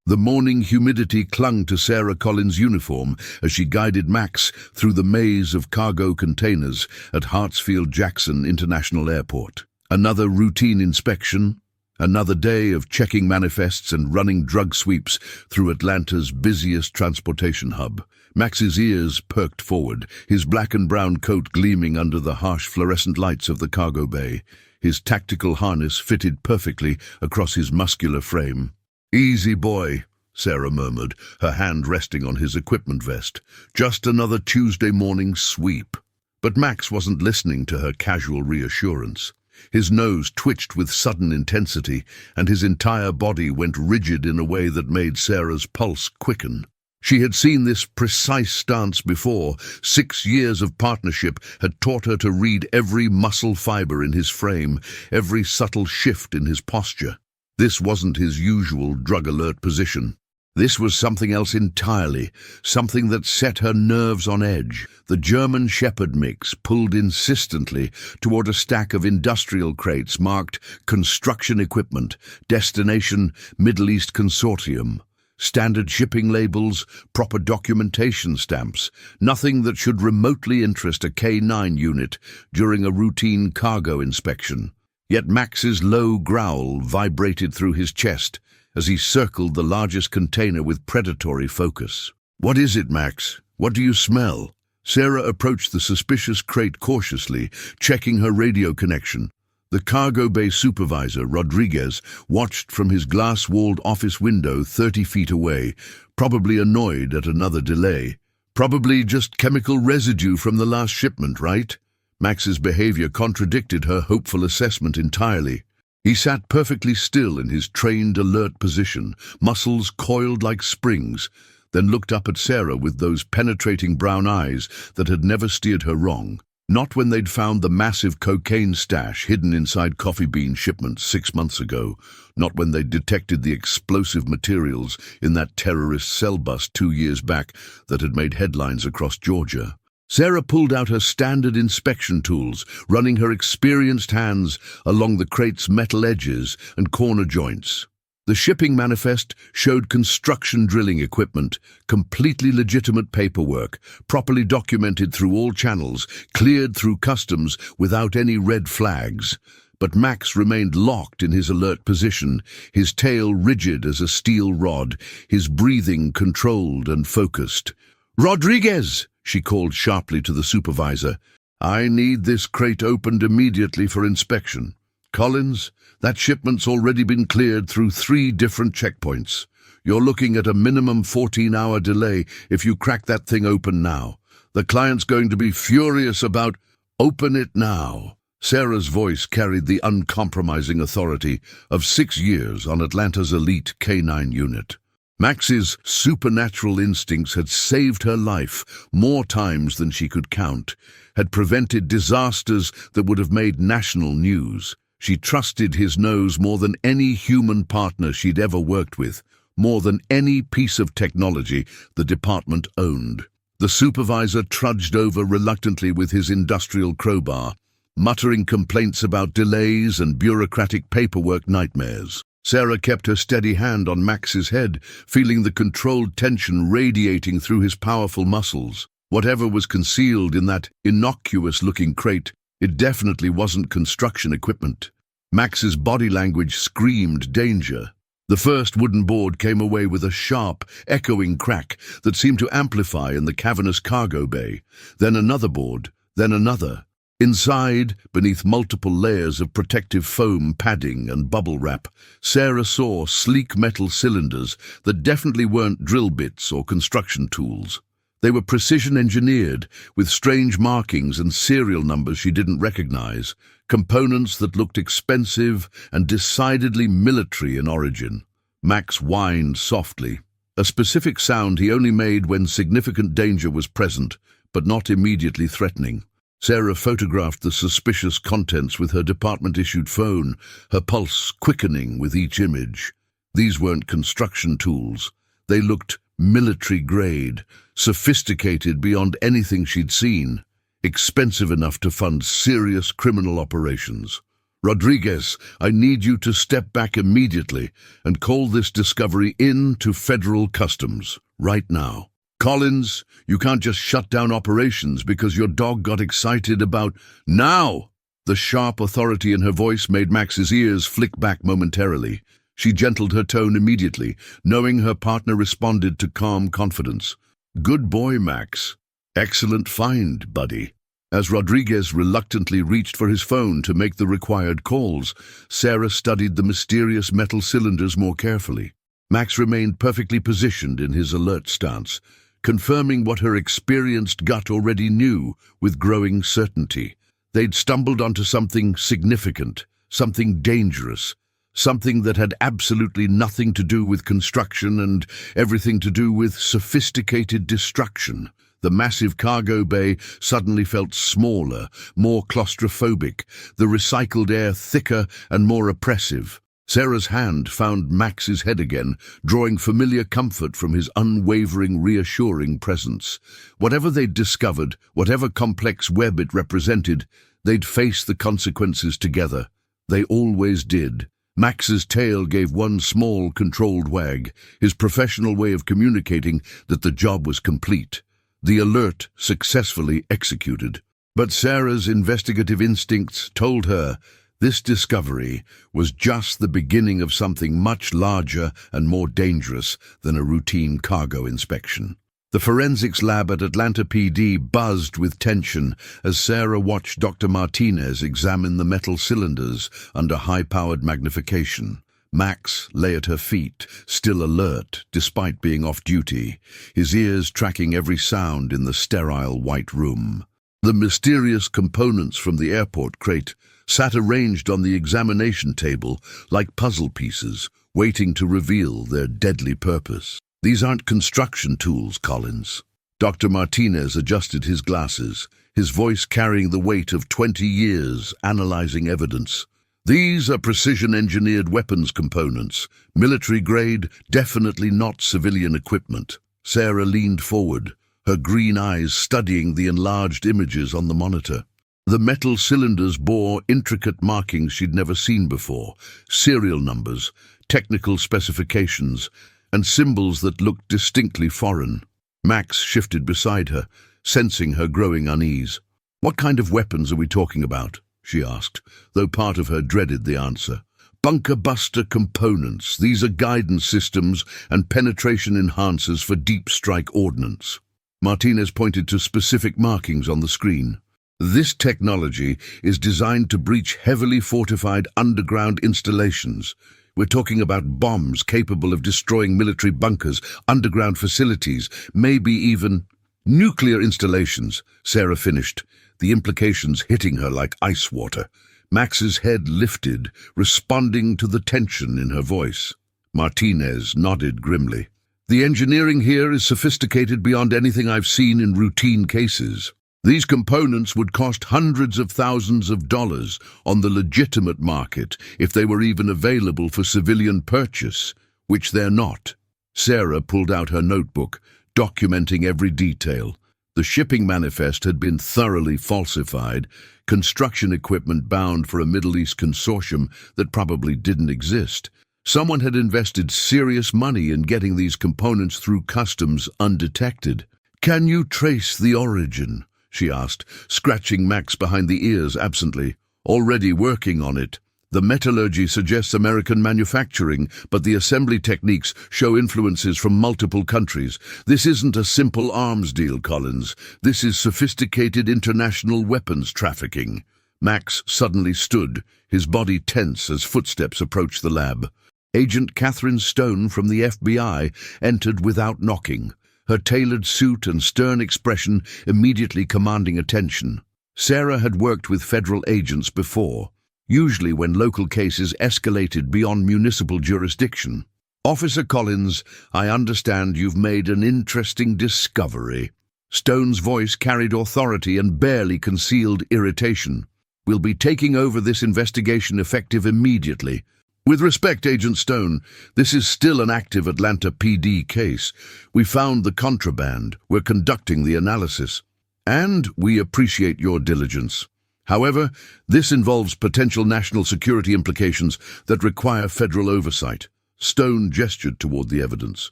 The morning humidity clung to Sarah Collins' uniform as she guided Max through the maze of cargo containers at Hartsfield-Jackson International Airport. Another routine inspection, another day of checking manifests and running drug sweeps through Atlanta's busiest transportation hub. Max's ears perked forward, his black and brown coat gleaming under the harsh fluorescent lights of the cargo bay. His tactical harness fitted perfectly across his muscular frame. "Easy, boy," Sarah murmured, her hand resting on his equipment vest. "Just another Tuesday morning sweep." But Max wasn't listening to her casual reassurance. His nose twitched with sudden intensity, and his entire body went rigid in a way that made Sarah's pulse quicken. She had seen this precise stance before. 6 years of partnership had taught her to read every muscle fiber in his frame, every subtle shift in his posture. This wasn't his usual drug-alert position. This was something else entirely, something that set her nerves on edge. The German Shepherd mix pulled insistently toward a stack of industrial crates marked construction equipment, destination Middle East Consortium. Standard shipping labels, proper documentation stamps, nothing that should remotely interest a Canine unit during a routine cargo inspection. Yet Max's low growl vibrated through his chest as he circled the largest container with predatory focus. "What is it, Max? What do you smell?" Sarah approached the suspicious crate cautiously, checking her radio connection. The cargo bay supervisor, Rodriguez, watched from his glass-walled office window 30 feet away, probably annoyed at another delay. "Probably just chemical residue from the last shipment, right?" Max's behavior contradicted her hopeful assessment entirely. He sat perfectly still in his trained, alert position, muscles coiled like springs, then looked up at Sarah with those penetrating brown eyes that had never steered her wrong. Not when they'd found the massive cocaine stash hidden inside coffee bean shipments 6 months ago. Not when they'd detected the explosive materials in that terrorist cell bust 2 years back that had made headlines across Georgia. Sarah pulled out her standard inspection tools, running her experienced hands along the crate's metal edges and corner joints. The shipping manifest showed construction drilling equipment, completely legitimate paperwork, properly documented through all channels, cleared through customs without any red flags. But Max remained locked in his alert position, his tail rigid as a steel rod, his breathing controlled and focused. "Rodriguez!" she called sharply to the supervisor. "I need this crate opened immediately for inspection. Collins, that shipment's already been cleared through 3 different checkpoints. You're looking at a minimum 14-hour delay if you crack that thing open now. The client's going to be furious about—" "Open it now." Sarah's voice carried the uncompromising authority of 6 years on Atlanta's elite Canine unit. Max's supernatural instincts had saved her life more times than she could count, had prevented disasters that would have made national news. She trusted his nose more than any human partner she'd ever worked with, more than any piece of technology the department owned. The supervisor trudged over reluctantly with his industrial crowbar, muttering complaints about delays and bureaucratic paperwork nightmares. Sarah kept her steady hand on Max's head, feeling the controlled tension radiating through his powerful muscles. Whatever was concealed in that innocuous-looking crate, it definitely wasn't construction equipment. Max's body language screamed danger. The first wooden board came away with a sharp, echoing crack that seemed to amplify in the cavernous cargo bay. Then another board, then another. Inside, beneath multiple layers of protective foam, padding, and bubble wrap, Sarah saw sleek metal cylinders that definitely weren't drill bits or construction tools. They were precision-engineered, with strange markings and serial numbers she didn't recognize, components that looked expensive and decidedly military in origin. Max whined softly, a specific sound he only made when significant danger was present, but not immediately threatening. Sarah photographed the suspicious contents with her department-issued phone, her pulse quickening with each image. These weren't construction tools. They looked military-grade, sophisticated beyond anything she'd seen, expensive enough to fund serious criminal operations. Rodriguez, I need you to step back immediately and call this discovery in to Federal Customs, right now. Collins, you can't just shut down operations because your dog got excited about now. The sharp authority in her voice made Max's ears flick back momentarily. She gentled her tone immediately, knowing her partner responded to calm confidence. Good boy, Max. Excellent find, buddy. As Rodriguez reluctantly reached for his phone to make the required calls, Sarah studied the mysterious metal cylinders more carefully. Max remained perfectly positioned in his alert stance, confirming what her experienced gut already knew with growing certainty. They'd stumbled onto something significant, something dangerous, something that had absolutely nothing to do with construction and everything to do with sophisticated destruction. The massive cargo bay suddenly felt smaller, more claustrophobic, the recycled air thicker and more oppressive. Sarah's hand found Max's head again, drawing familiar comfort from his unwavering, reassuring presence. Whatever they'd discovered, whatever complex web it represented, they'd face the consequences together. They always did. Max's tail gave one small, controlled wag, his professional way of communicating that the job was complete. The alert successfully executed. But Sarah's investigative instincts told her this discovery was just the beginning of something much larger and more dangerous than a routine cargo inspection. The forensics lab at Atlanta PD buzzed with tension as Sarah watched Dr. Martinez examine the metal cylinders under high-powered magnification. Max lay at her feet, still alert despite being off duty, his ears tracking every sound in the sterile white room. The mysterious components from the airport crate sat arranged on the examination table like puzzle pieces, waiting to reveal their deadly purpose. These aren't construction tools, Collins. Dr. Martinez adjusted his glasses, his voice carrying the weight of 20 years analyzing evidence. These are precision-engineered weapons components, military-grade, definitely not civilian equipment. Sarah leaned forward, her green eyes studying the enlarged images on the monitor. The metal cylinders bore intricate markings she'd never seen before, serial numbers, technical specifications, and symbols that looked distinctly foreign. Max shifted beside her, sensing her growing unease. "What kind of weapons are we talking about?" she asked, though part of her dreaded the answer. "Bunker buster components. These are guidance systems and penetration enhancers for deep strike ordnance." Martinez pointed to specific markings on the screen. "This technology is designed to breach heavily fortified underground installations. We're talking about bombs capable of destroying military bunkers, underground facilities, maybe even nuclear installations," Sarah finished, the implications hitting her like ice water. Max's head lifted, responding to the tension in her voice. Martinez nodded grimly. "The engineering here is sophisticated beyond anything I've seen in routine cases. These components would cost hundreds of thousands of dollars on the legitimate market if they were even available for civilian purchase, which they're not." Sarah pulled out her notebook, documenting every detail. The shipping manifest had been thoroughly falsified, construction equipment bound for a Middle East consortium that probably didn't exist. Someone had invested serious money in getting these components through customs undetected. "Can you trace the origin?" she asked, scratching Max behind the ears absently. "Already working on it. The metallurgy suggests American manufacturing, but the assembly techniques show influences from multiple countries. This isn't a simple arms deal, Collins. This is sophisticated international weapons trafficking." Max suddenly stood, his body tense as footsteps approached the lab. Agent Catherine Stone from the FBI entered without knocking, her tailored suit and stern expression immediately commanding attention. Sarah had worked with federal agents before, usually when local cases escalated beyond municipal jurisdiction. "Officer Collins, I understand you've made an interesting discovery." Stone's voice carried authority and barely concealed irritation. "We'll be taking over this investigation effective immediately." "With respect, Agent Stone, this is still an active Atlanta PD case. We found the contraband. We're conducting the analysis. And we appreciate your diligence. However, this involves potential national security implications that require federal oversight. Stone gestured toward the evidence.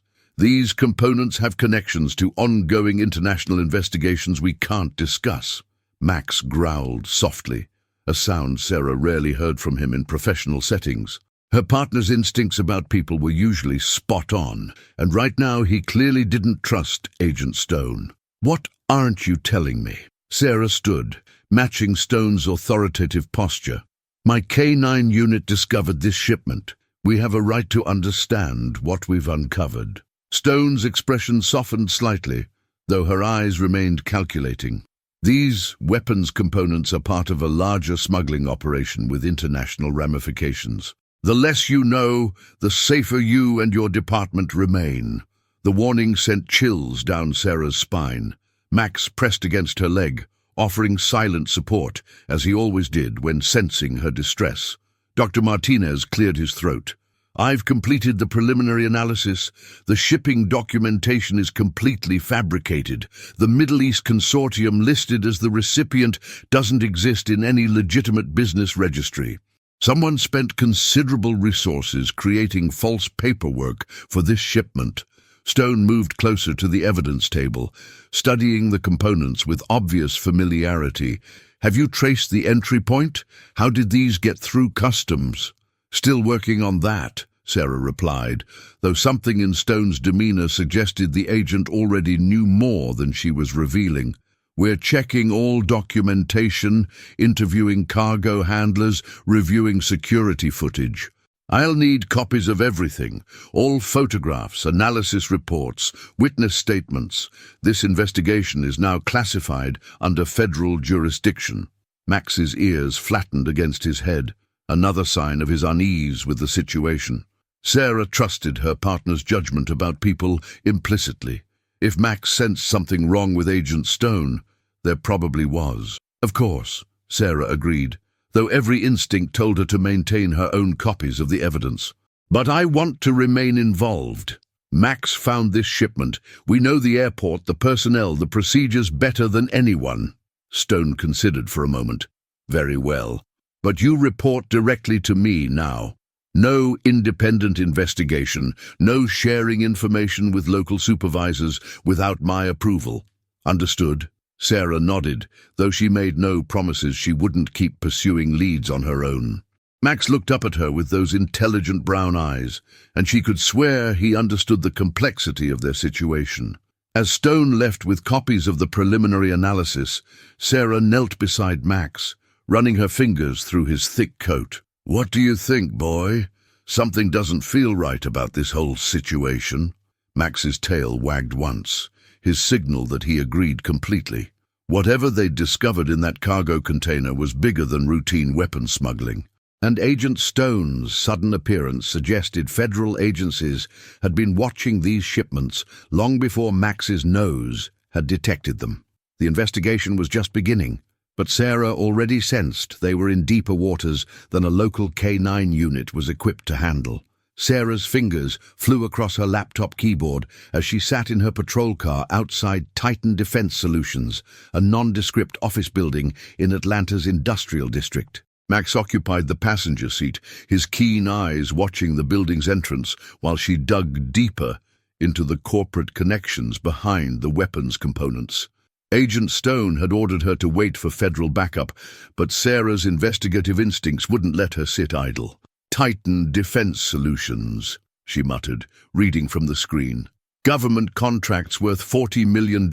These components have connections to ongoing international investigations we can't discuss. Max growled softly, a sound Sarah rarely heard from him in professional settings. Her partner's instincts about people were usually spot on, and right now he clearly didn't trust Agent Stone. "What aren't you telling me?" Sarah stood, matching Stone's authoritative posture. "My Canine unit discovered this shipment. We have a right to understand what we've uncovered." Stone's expression softened slightly, though her eyes remained calculating. "These weapons components are part of a larger smuggling operation with international ramifications. The less you know, the safer you and your department remain." The warning sent chills down Sarah's spine. Max pressed against her leg, offering silent support, as he always did when sensing her distress. Dr. Martinez cleared his throat. "I've completed the preliminary analysis. The shipping documentation is completely fabricated. The Middle East consortium listed as the recipient doesn't exist in any legitimate business registry. Someone spent considerable resources creating false paperwork for this shipment." Stone moved closer to the evidence table, studying the components with obvious familiarity. "Have you traced the entry point? How did these get through customs?" "Still working on that," Sarah replied, though something in Stone's demeanor suggested the agent already knew more than she was revealing. "We're checking all documentation, interviewing cargo handlers, reviewing security footage. I'll need copies of everything, all photographs, analysis reports, witness statements. This investigation is now classified under federal jurisdiction." Max's ears flattened against his head, another sign of his unease with the situation. Sarah trusted her partner's judgment about people implicitly. If Max sensed something wrong with Agent Stone, there probably was. "Of course," Sarah agreed, though every instinct told her to maintain her own copies of the evidence. "But I want to remain involved. Max found this shipment. We know the airport, the personnel, the procedures better than anyone." Stone considered for a moment. "Very well. But you report directly to me now. No independent investigation, no sharing information with local supervisors without my approval. Understood?" Sarah nodded, though she made no promises she wouldn't keep pursuing leads on her own. Max looked up at her with those intelligent brown eyes, and she could swear he understood the complexity of their situation. As Stone left with copies of the preliminary analysis, Sarah knelt beside Max, running her fingers through his thick coat. "What do you think, boy? Something doesn't feel right about this whole situation." Max's tail wagged once, his signal that he agreed completely. Whatever they'd discovered in that cargo container was bigger than routine weapon smuggling. And Agent Stone's sudden appearance suggested federal agencies had been watching these shipments long before Max's nose had detected them. The investigation was just beginning, but Sarah already sensed they were in deeper waters than a local Canine unit was equipped to handle. Sarah's fingers flew across her laptop keyboard as she sat in her patrol car outside Titan Defense Solutions, a nondescript office building in Atlanta's industrial district. Max occupied the passenger seat, his keen eyes watching the building's entrance while she dug deeper into the corporate connections behind the weapons components. Agent Stone had ordered her to wait for federal backup, but Sarah's investigative instincts wouldn't let her sit idle. "Titan Defense Solutions," she muttered, reading from the screen. "Government contracts worth $40 million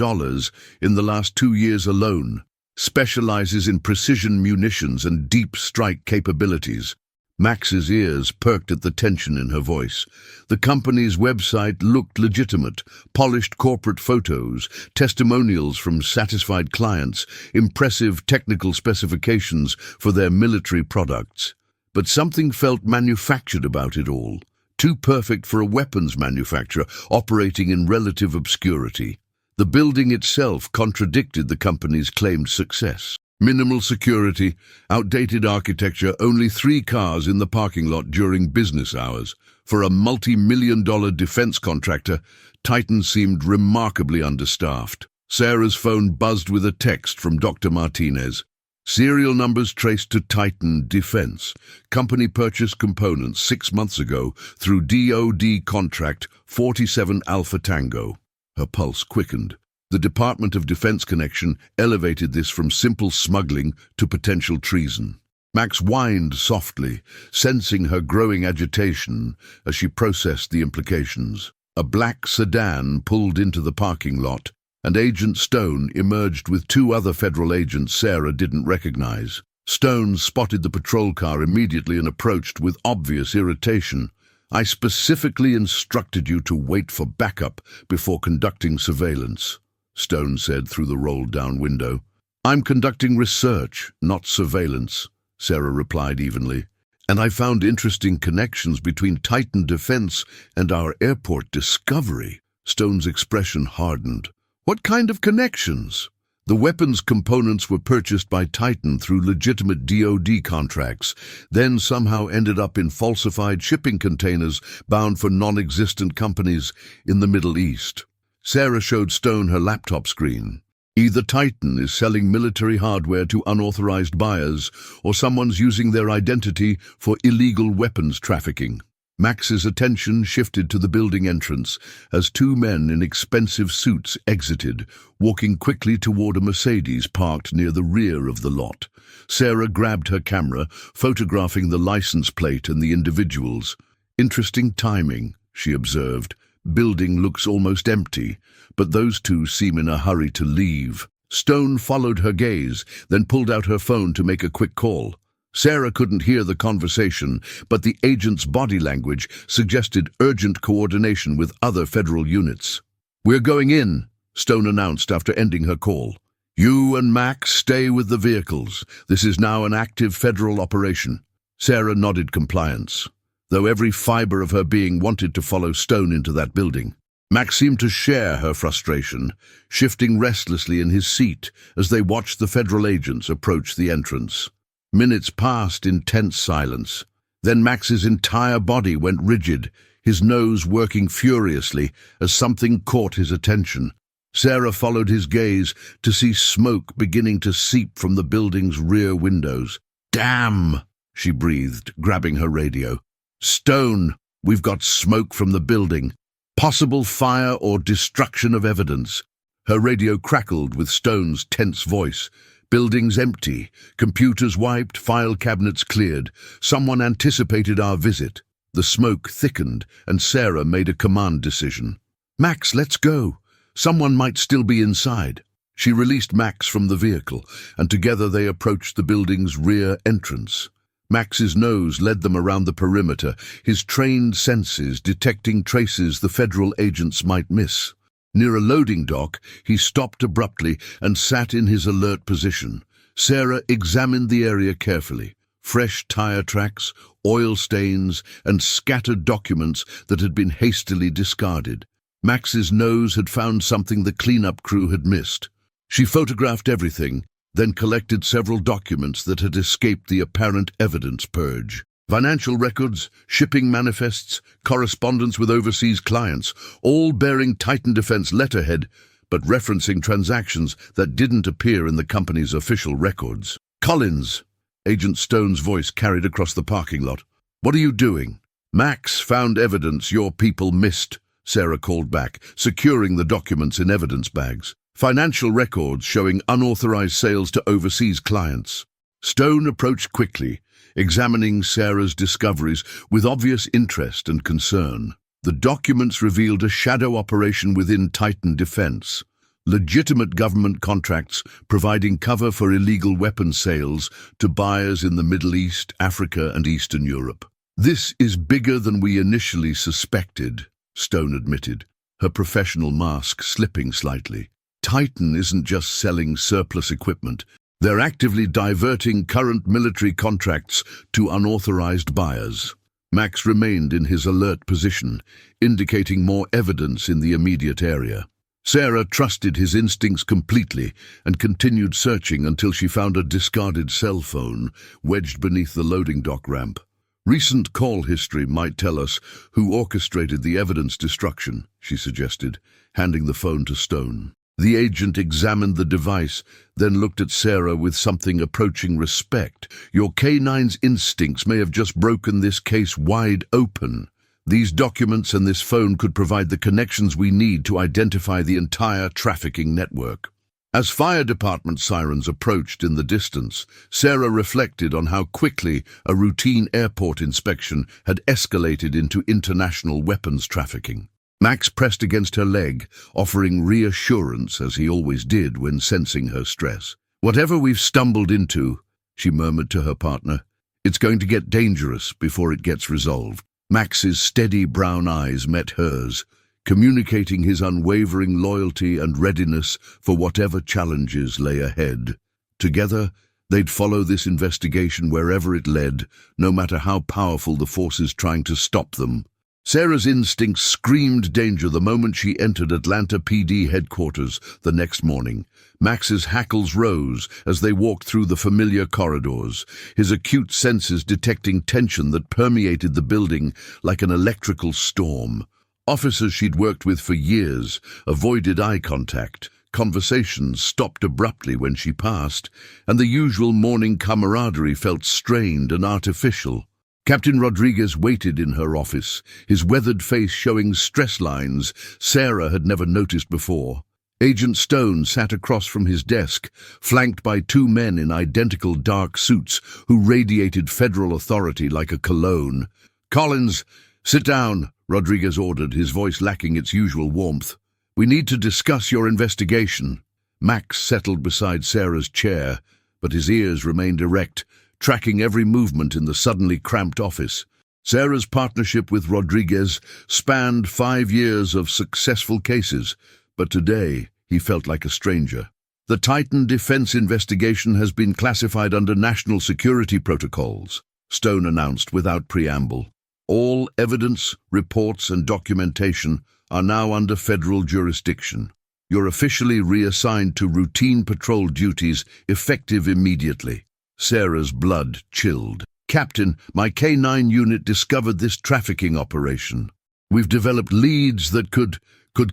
in the last 2 years alone. Specializes in precision munitions and deep strike capabilities." Max's ears perked at the tension in her voice. The company's website looked legitimate, polished corporate photos, testimonials from satisfied clients, impressive technical specifications for their military products. But something felt manufactured about it all, too perfect for a weapons manufacturer operating in relative obscurity. The building itself contradicted the company's claimed success. Minimal security, outdated architecture, only 3 cars in the parking lot during business hours. For a multi-million-dollar defense contractor, Titan seemed remarkably understaffed. Sarah's phone buzzed with a text from Dr. Martinez. Serial numbers traced to Titan Defense. Company purchased components 6 months ago through DoD contract 47 Alpha Tango. Her pulse quickened. The Department of Defense connection elevated this from simple smuggling to potential treason. Max whined softly, sensing her growing agitation as she processed the implications. A black sedan pulled into the parking lot, and Agent Stone emerged with 2 other federal agents Sarah didn't recognize. Stone spotted the patrol car immediately and approached with obvious irritation. "I specifically instructed you to wait for backup before conducting surveillance," Stone said through the rolled-down window. "I'm conducting research, not surveillance," Sarah replied evenly. "And I found interesting connections between Titan Defense and our airport discovery." Stone's expression hardened. "What kind of connections?" "The weapons components were purchased by Titan through legitimate DoD contracts, then somehow ended up in falsified shipping containers bound for non-existent companies in the Middle East." Sarah showed Stone her laptop screen. "Either Titan is selling military hardware to unauthorized buyers, or someone's using their identity for illegal weapons trafficking." Max's attention shifted to the building entrance as 2 men in expensive suits exited, walking quickly toward a Mercedes parked near the rear of the lot. Sarah grabbed her camera, photographing the license plate and the individuals. "Interesting timing," she observed. "Building looks almost empty, but those 2 seem in a hurry to leave." Stone followed her gaze, then pulled out her phone to make a quick call. Sarah couldn't hear the conversation, but the agent's body language suggested urgent coordination with other federal units. "We're going in," Stone announced after ending her call. "You and Max stay with the vehicles. This is now an active federal operation." Sarah nodded compliance, though every fiber of her being wanted to follow Stone into that building. Max seemed to share her frustration, shifting restlessly in his seat as they watched the federal agents approach the entrance. Minutes passed in tense silence. Then Max's entire body went rigid, his nose working furiously as something caught his attention. Sarah followed his gaze to see smoke beginning to seep from the building's rear windows. "Damn!" she breathed, grabbing her radio. "Stone, we've got smoke from the building. Possible fire or destruction of evidence." Her radio crackled with Stone's tense voice. "Buildings empty, computers wiped, file cabinets cleared. Someone anticipated our visit." The smoke thickened, and Sarah made a command decision. "Max, let's go. Someone might still be inside." She released Max from the vehicle, and together they approached the building's rear entrance. Max's nose led them around the perimeter, his trained senses detecting traces the federal agents might miss. Near a loading dock, he stopped abruptly and sat in his alert position. Sarah examined the area carefully. Fresh tire tracks, oil stains, and scattered documents that had been hastily discarded. Max's nose had found something the cleanup crew had missed. She photographed everything, then collected several documents that had escaped the apparent evidence purge. Financial records, shipping manifests, correspondence with overseas clients, all bearing Titan Defense letterhead, but referencing transactions that didn't appear in the company's official records. "Collins," Agent Stone's voice carried across the parking lot. "What are you doing?" "Max found evidence your people missed," Sarah called back, securing the documents in evidence bags. "Financial records showing unauthorized sales to overseas clients." Stone approached quickly, examining Sarah's discoveries with obvious interest and concern. The documents revealed a shadow operation within Titan Defense, legitimate government contracts providing cover for illegal weapons sales to buyers in the Middle East, Africa, and Eastern Europe. "This is bigger than we initially suspected," Stone admitted, her professional mask slipping slightly. "Titan isn't just selling surplus equipment. They're actively diverting current military contracts to unauthorized buyers." Max remained in his alert position, indicating more evidence in the immediate area. Sarah trusted his instincts completely and continued searching until she found a discarded cell phone wedged beneath the loading dock ramp. "Recent call history might tell us who orchestrated the evidence destruction," she suggested, handing the phone to Stone. The agent examined the device, then looked at Sarah with something approaching respect. "Your Canine's instincts may have just broken this case wide open. These documents and this phone could provide the connections we need to identify the entire trafficking network." As fire department sirens approached in the distance, Sarah reflected on how quickly a routine airport inspection had escalated into international weapons trafficking. Max pressed against her leg, offering reassurance as he always did when sensing her stress. "Whatever we've stumbled into," she murmured to her partner, "it's going to get dangerous before it gets resolved." Max's steady brown eyes met hers, communicating his unwavering loyalty and readiness for whatever challenges lay ahead. Together, they'd follow this investigation wherever it led, no matter how powerful the forces trying to stop them. Sarah's instincts screamed danger the moment she entered Atlanta PD headquarters the next morning. Max's hackles rose as they walked through the familiar corridors, his acute senses detecting tension that permeated the building like an electrical storm. Officers she'd worked with for years avoided eye contact. Conversations stopped abruptly when she passed, and the usual morning camaraderie felt strained and artificial. Captain Rodriguez waited in her office, his weathered face showing stress lines Sarah had never noticed before. Agent Stone sat across from his desk, flanked by two men in identical dark suits who radiated federal authority like a cologne. "Collins, sit down," Rodriguez ordered, his voice lacking its usual warmth. "We need to discuss your investigation." Max settled beside Sarah's chair, but his ears remained erect, tracking every movement in the suddenly cramped office. Sarah's partnership with Rodriguez spanned 5 years of successful cases, but today he felt like a stranger. "The Titan defense investigation has been classified under national security protocols," Stone announced without preamble. "All evidence, reports, and documentation are now under federal jurisdiction. You're officially reassigned to routine patrol duties, effective immediately." Sarah's blood chilled. "Captain, my Canine unit discovered this trafficking operation. We've developed leads that could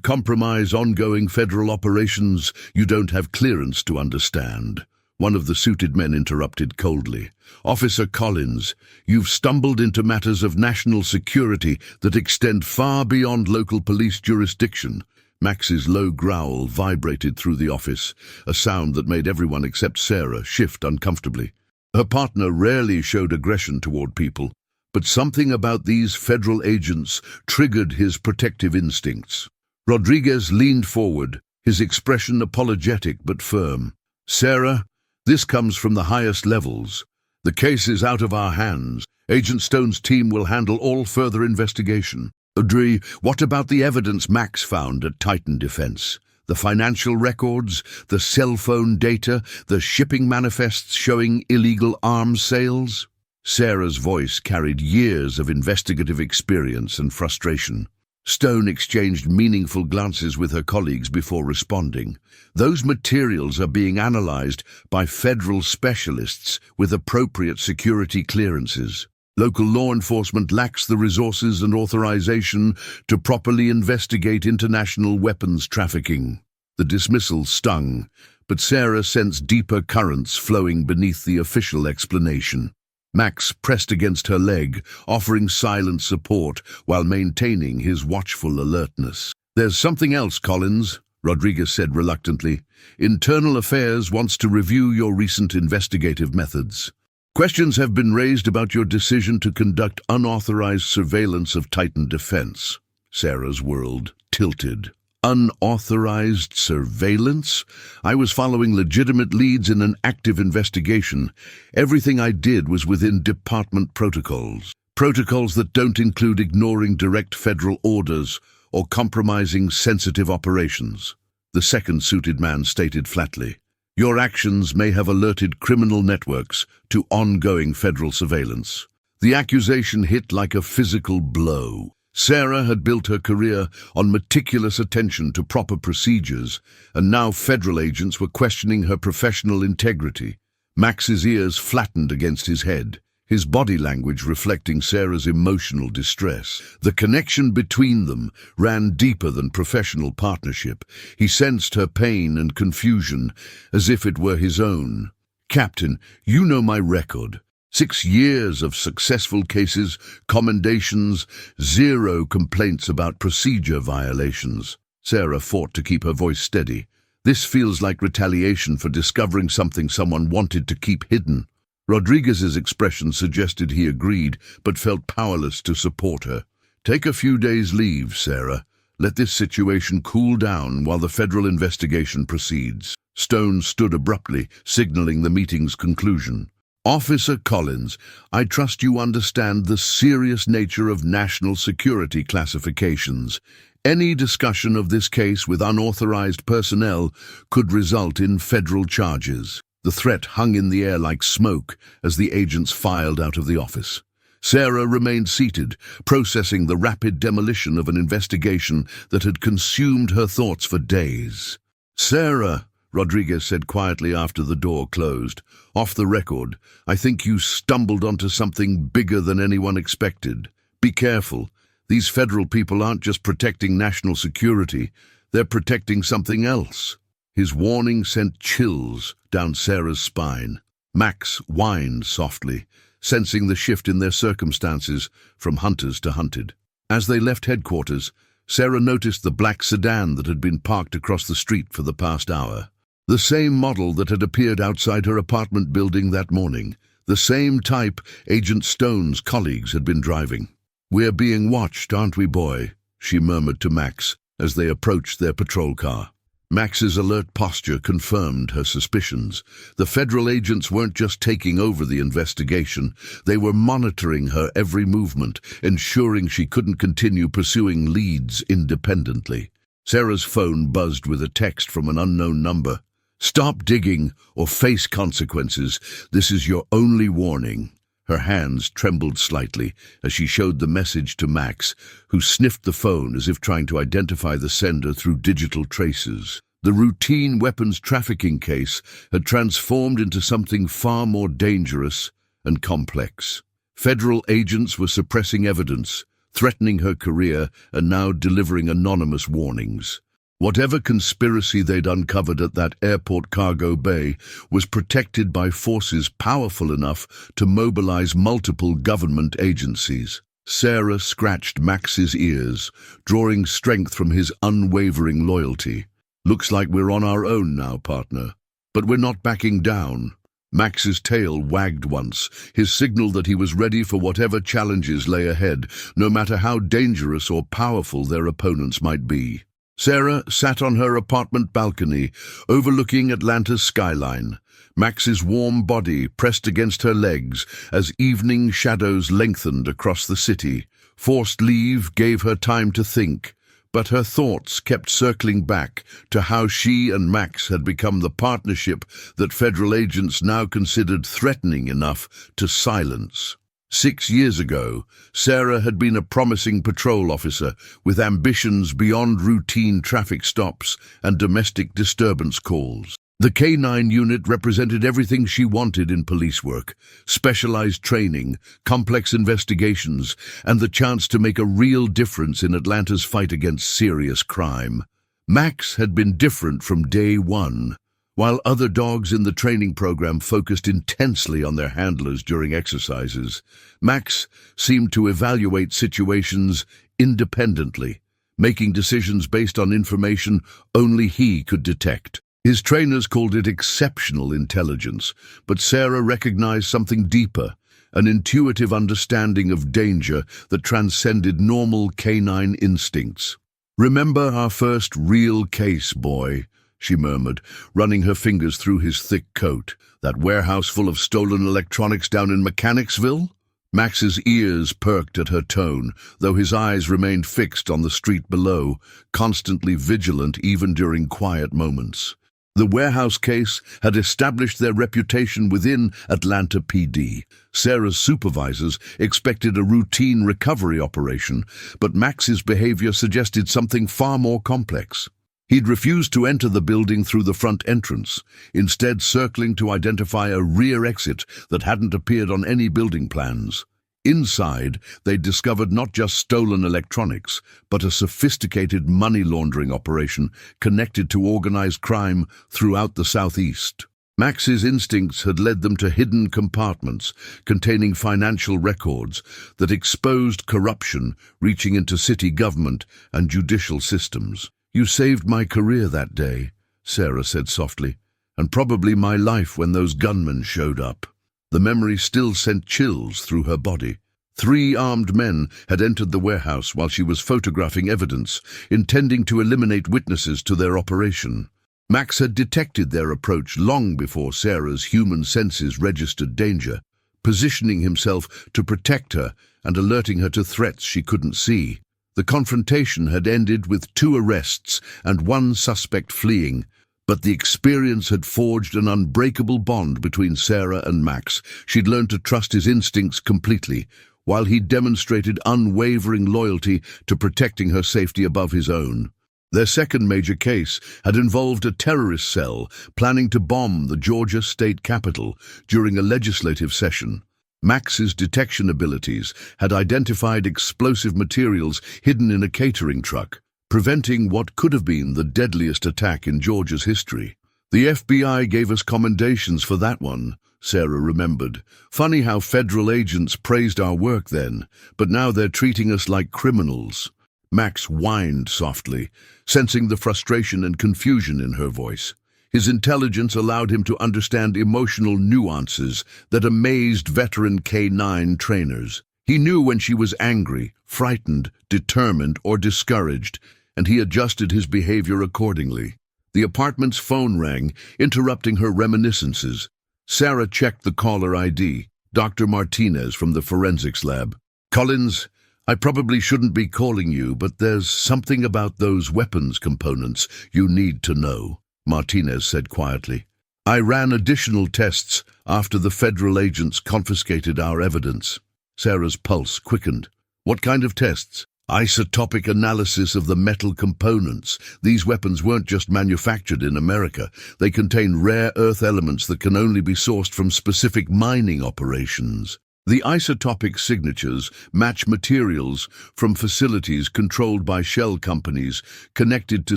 compromise ongoing federal operations you don't have clearance to understand." One of the suited men interrupted coldly. "Officer Collins, you've stumbled into matters of national security that extend far beyond local police jurisdiction." Max's low growl vibrated through the office, a sound that made everyone except Sarah shift uncomfortably. Her partner rarely showed aggression toward people, but something about these federal agents triggered his protective instincts. Rodriguez leaned forward, his expression apologetic but firm. "Sarah, this comes from the highest levels. The case is out of our hands. Agent Stone's team will handle all further investigation." "Audrey, what about the evidence Max found at Titan Defense? The financial records, the cell phone data, the shipping manifests showing illegal arms sales?" Sarah's voice carried years of investigative experience and frustration. Stone exchanged meaningful glances with her colleagues before responding. "Those materials are being analyzed by federal specialists with appropriate security clearances. Local law enforcement lacks the resources and authorization to properly investigate international weapons trafficking." The dismissal stung, but Sarah sensed deeper currents flowing beneath the official explanation. Max pressed against her leg, offering silent support while maintaining his watchful alertness. "There's something else, Collins," Rodriguez said reluctantly. "Internal Affairs wants to review your recent investigative methods. Questions have been raised about your decision to conduct unauthorized surveillance of Titan Defense." Sarah's world tilted. "Unauthorized surveillance? I was following legitimate leads in an active investigation. Everything I did was within department protocols. Protocols that don't include ignoring direct federal orders or compromising sensitive operations." The second suited man stated flatly. "Your actions may have alerted criminal networks to ongoing federal surveillance." The accusation hit like a physical blow. Sarah had built her career on meticulous attention to proper procedures, and now federal agents were questioning her professional integrity. Max's ears flattened against his head, his body language reflecting Sarah's emotional distress. The connection between them ran deeper than professional partnership. He sensed her pain and confusion as if it were his own. "Captain, you know my record. 6 years of successful cases, commendations, 0 complaints about procedure violations." Sarah fought to keep her voice steady. "This feels like retaliation for discovering something someone wanted to keep hidden." Rodriguez's expression suggested he agreed, but felt powerless to support her. "Take a few days' leave, Sarah. Let this situation cool down while the federal investigation proceeds." Stone stood abruptly, signaling the meeting's conclusion. "Officer Collins, I trust you understand the serious nature of national security classifications. Any discussion of this case with unauthorized personnel could result in federal charges." The threat hung in the air like smoke as the agents filed out of the office. Sarah remained seated, processing the rapid demolition of an investigation that had consumed her thoughts for days. "Sarah," Rodriguez said quietly after the door closed, "off the record, I think you stumbled onto something bigger than anyone expected. Be careful. These federal people aren't just protecting national security, they're protecting something else." His warning sent chills down Sarah's spine. Max whined softly, sensing the shift in their circumstances from hunters to hunted. As they left headquarters, Sarah noticed the black sedan that had been parked across the street for the past hour. The same model that had appeared outside her apartment building that morning. The same type Agent Stone's colleagues had been driving. "We're being watched, aren't we, boy?" she murmured to Max as they approached their patrol car. Max's alert posture confirmed her suspicions. The federal agents weren't just taking over the investigation, they were monitoring her every movement, ensuring she couldn't continue pursuing leads independently. Sarah's phone buzzed with a text from an unknown number. "Stop digging or face consequences. This is your only warning." Her hands trembled slightly as she showed the message to Max, who sniffed the phone as if trying to identify the sender through digital traces. The routine weapons trafficking case had transformed into something far more dangerous and complex. Federal agents were suppressing evidence, threatening her career, and now delivering anonymous warnings. Whatever conspiracy they'd uncovered at that airport cargo bay was protected by forces powerful enough to mobilize multiple government agencies. Sarah scratched Max's ears, drawing strength from his unwavering loyalty. "Looks like we're on our own now, partner. But we're not backing down." Max's tail wagged once, his signal that he was ready for whatever challenges lay ahead, no matter how dangerous or powerful their opponents might be. Sarah sat on her apartment balcony, overlooking Atlanta's skyline. Max's warm body pressed against her legs as evening shadows lengthened across the city. Forced leave gave her time to think, but her thoughts kept circling back to how she and Max had become the partnership that federal agents now considered threatening enough to silence. 6 years ago, Sarah had been a promising patrol officer with ambitions beyond routine traffic stops and domestic disturbance calls. The Canine unit represented everything she wanted in police work: specialized training, complex investigations, and the chance to make a real difference in Atlanta's fight against serious crime. Max had been different from day one. While other dogs in the training program focused intensely on their handlers during exercises, Max seemed to evaluate situations independently, making decisions based on information only he could detect. His trainers called it exceptional intelligence, but Sarah recognized something deeper, an intuitive understanding of danger that transcended normal canine instincts. "Remember our first real case, boy?" she murmured, running her fingers through his thick coat. "That warehouse full of stolen electronics down in Mechanicsville?" Max's ears perked at her tone, though his eyes remained fixed on the street below, constantly vigilant even during quiet moments. The warehouse case had established their reputation within Atlanta PD. Sarah's supervisors expected a routine recovery operation, but Max's behavior suggested something far more complex. He'd refused to enter the building through the front entrance, instead circling to identify a rear exit that hadn't appeared on any building plans. Inside, they'd discovered not just stolen electronics, but a sophisticated money laundering operation connected to organized crime throughout the southeast. Max's instincts had led them to hidden compartments containing financial records that exposed corruption reaching into city government and judicial systems. "You saved my career that day," Sarah said softly, "and probably my life when those gunmen showed up." The memory still sent chills through her body. 3 armed men had entered the warehouse while she was photographing evidence, intending to eliminate witnesses to their operation. Max had detected their approach long before Sarah's human senses registered danger, positioning himself to protect her and alerting her to threats she couldn't see. The confrontation had ended with 2 arrests and 1 suspect fleeing, but the experience had forged an unbreakable bond between Sarah and Max. She'd learned to trust his instincts completely, while he demonstrated unwavering loyalty to protecting her safety above his own. Their second major case had involved a terrorist cell planning to bomb the Georgia state capitol during a legislative session. Max's detection abilities had identified explosive materials hidden in a catering truck, preventing what could have been the deadliest attack in Georgia's history. "The FBI gave us commendations for that one," Sarah remembered. "Funny how federal agents praised our work then, but now they're treating us like criminals." Max whined softly, sensing the frustration and confusion in her voice. His intelligence allowed him to understand emotional nuances that amazed veteran Canine trainers. He knew when she was angry, frightened, determined, or discouraged, and he adjusted his behavior accordingly. The apartment's phone rang, interrupting her reminiscences. Sarah checked the caller ID, Dr. Martinez from the forensics lab. "Collins, I probably shouldn't be calling you, but there's something about those weapons components you need to know," Martinez said quietly. "I ran additional tests after the federal agents confiscated our evidence." Sarah's pulse quickened. "What kind of tests?" "Isotopic analysis of the metal components. These weapons weren't just manufactured in America. They contain rare earth elements that can only be sourced from specific mining operations. The isotopic signatures match materials from facilities controlled by shell companies connected to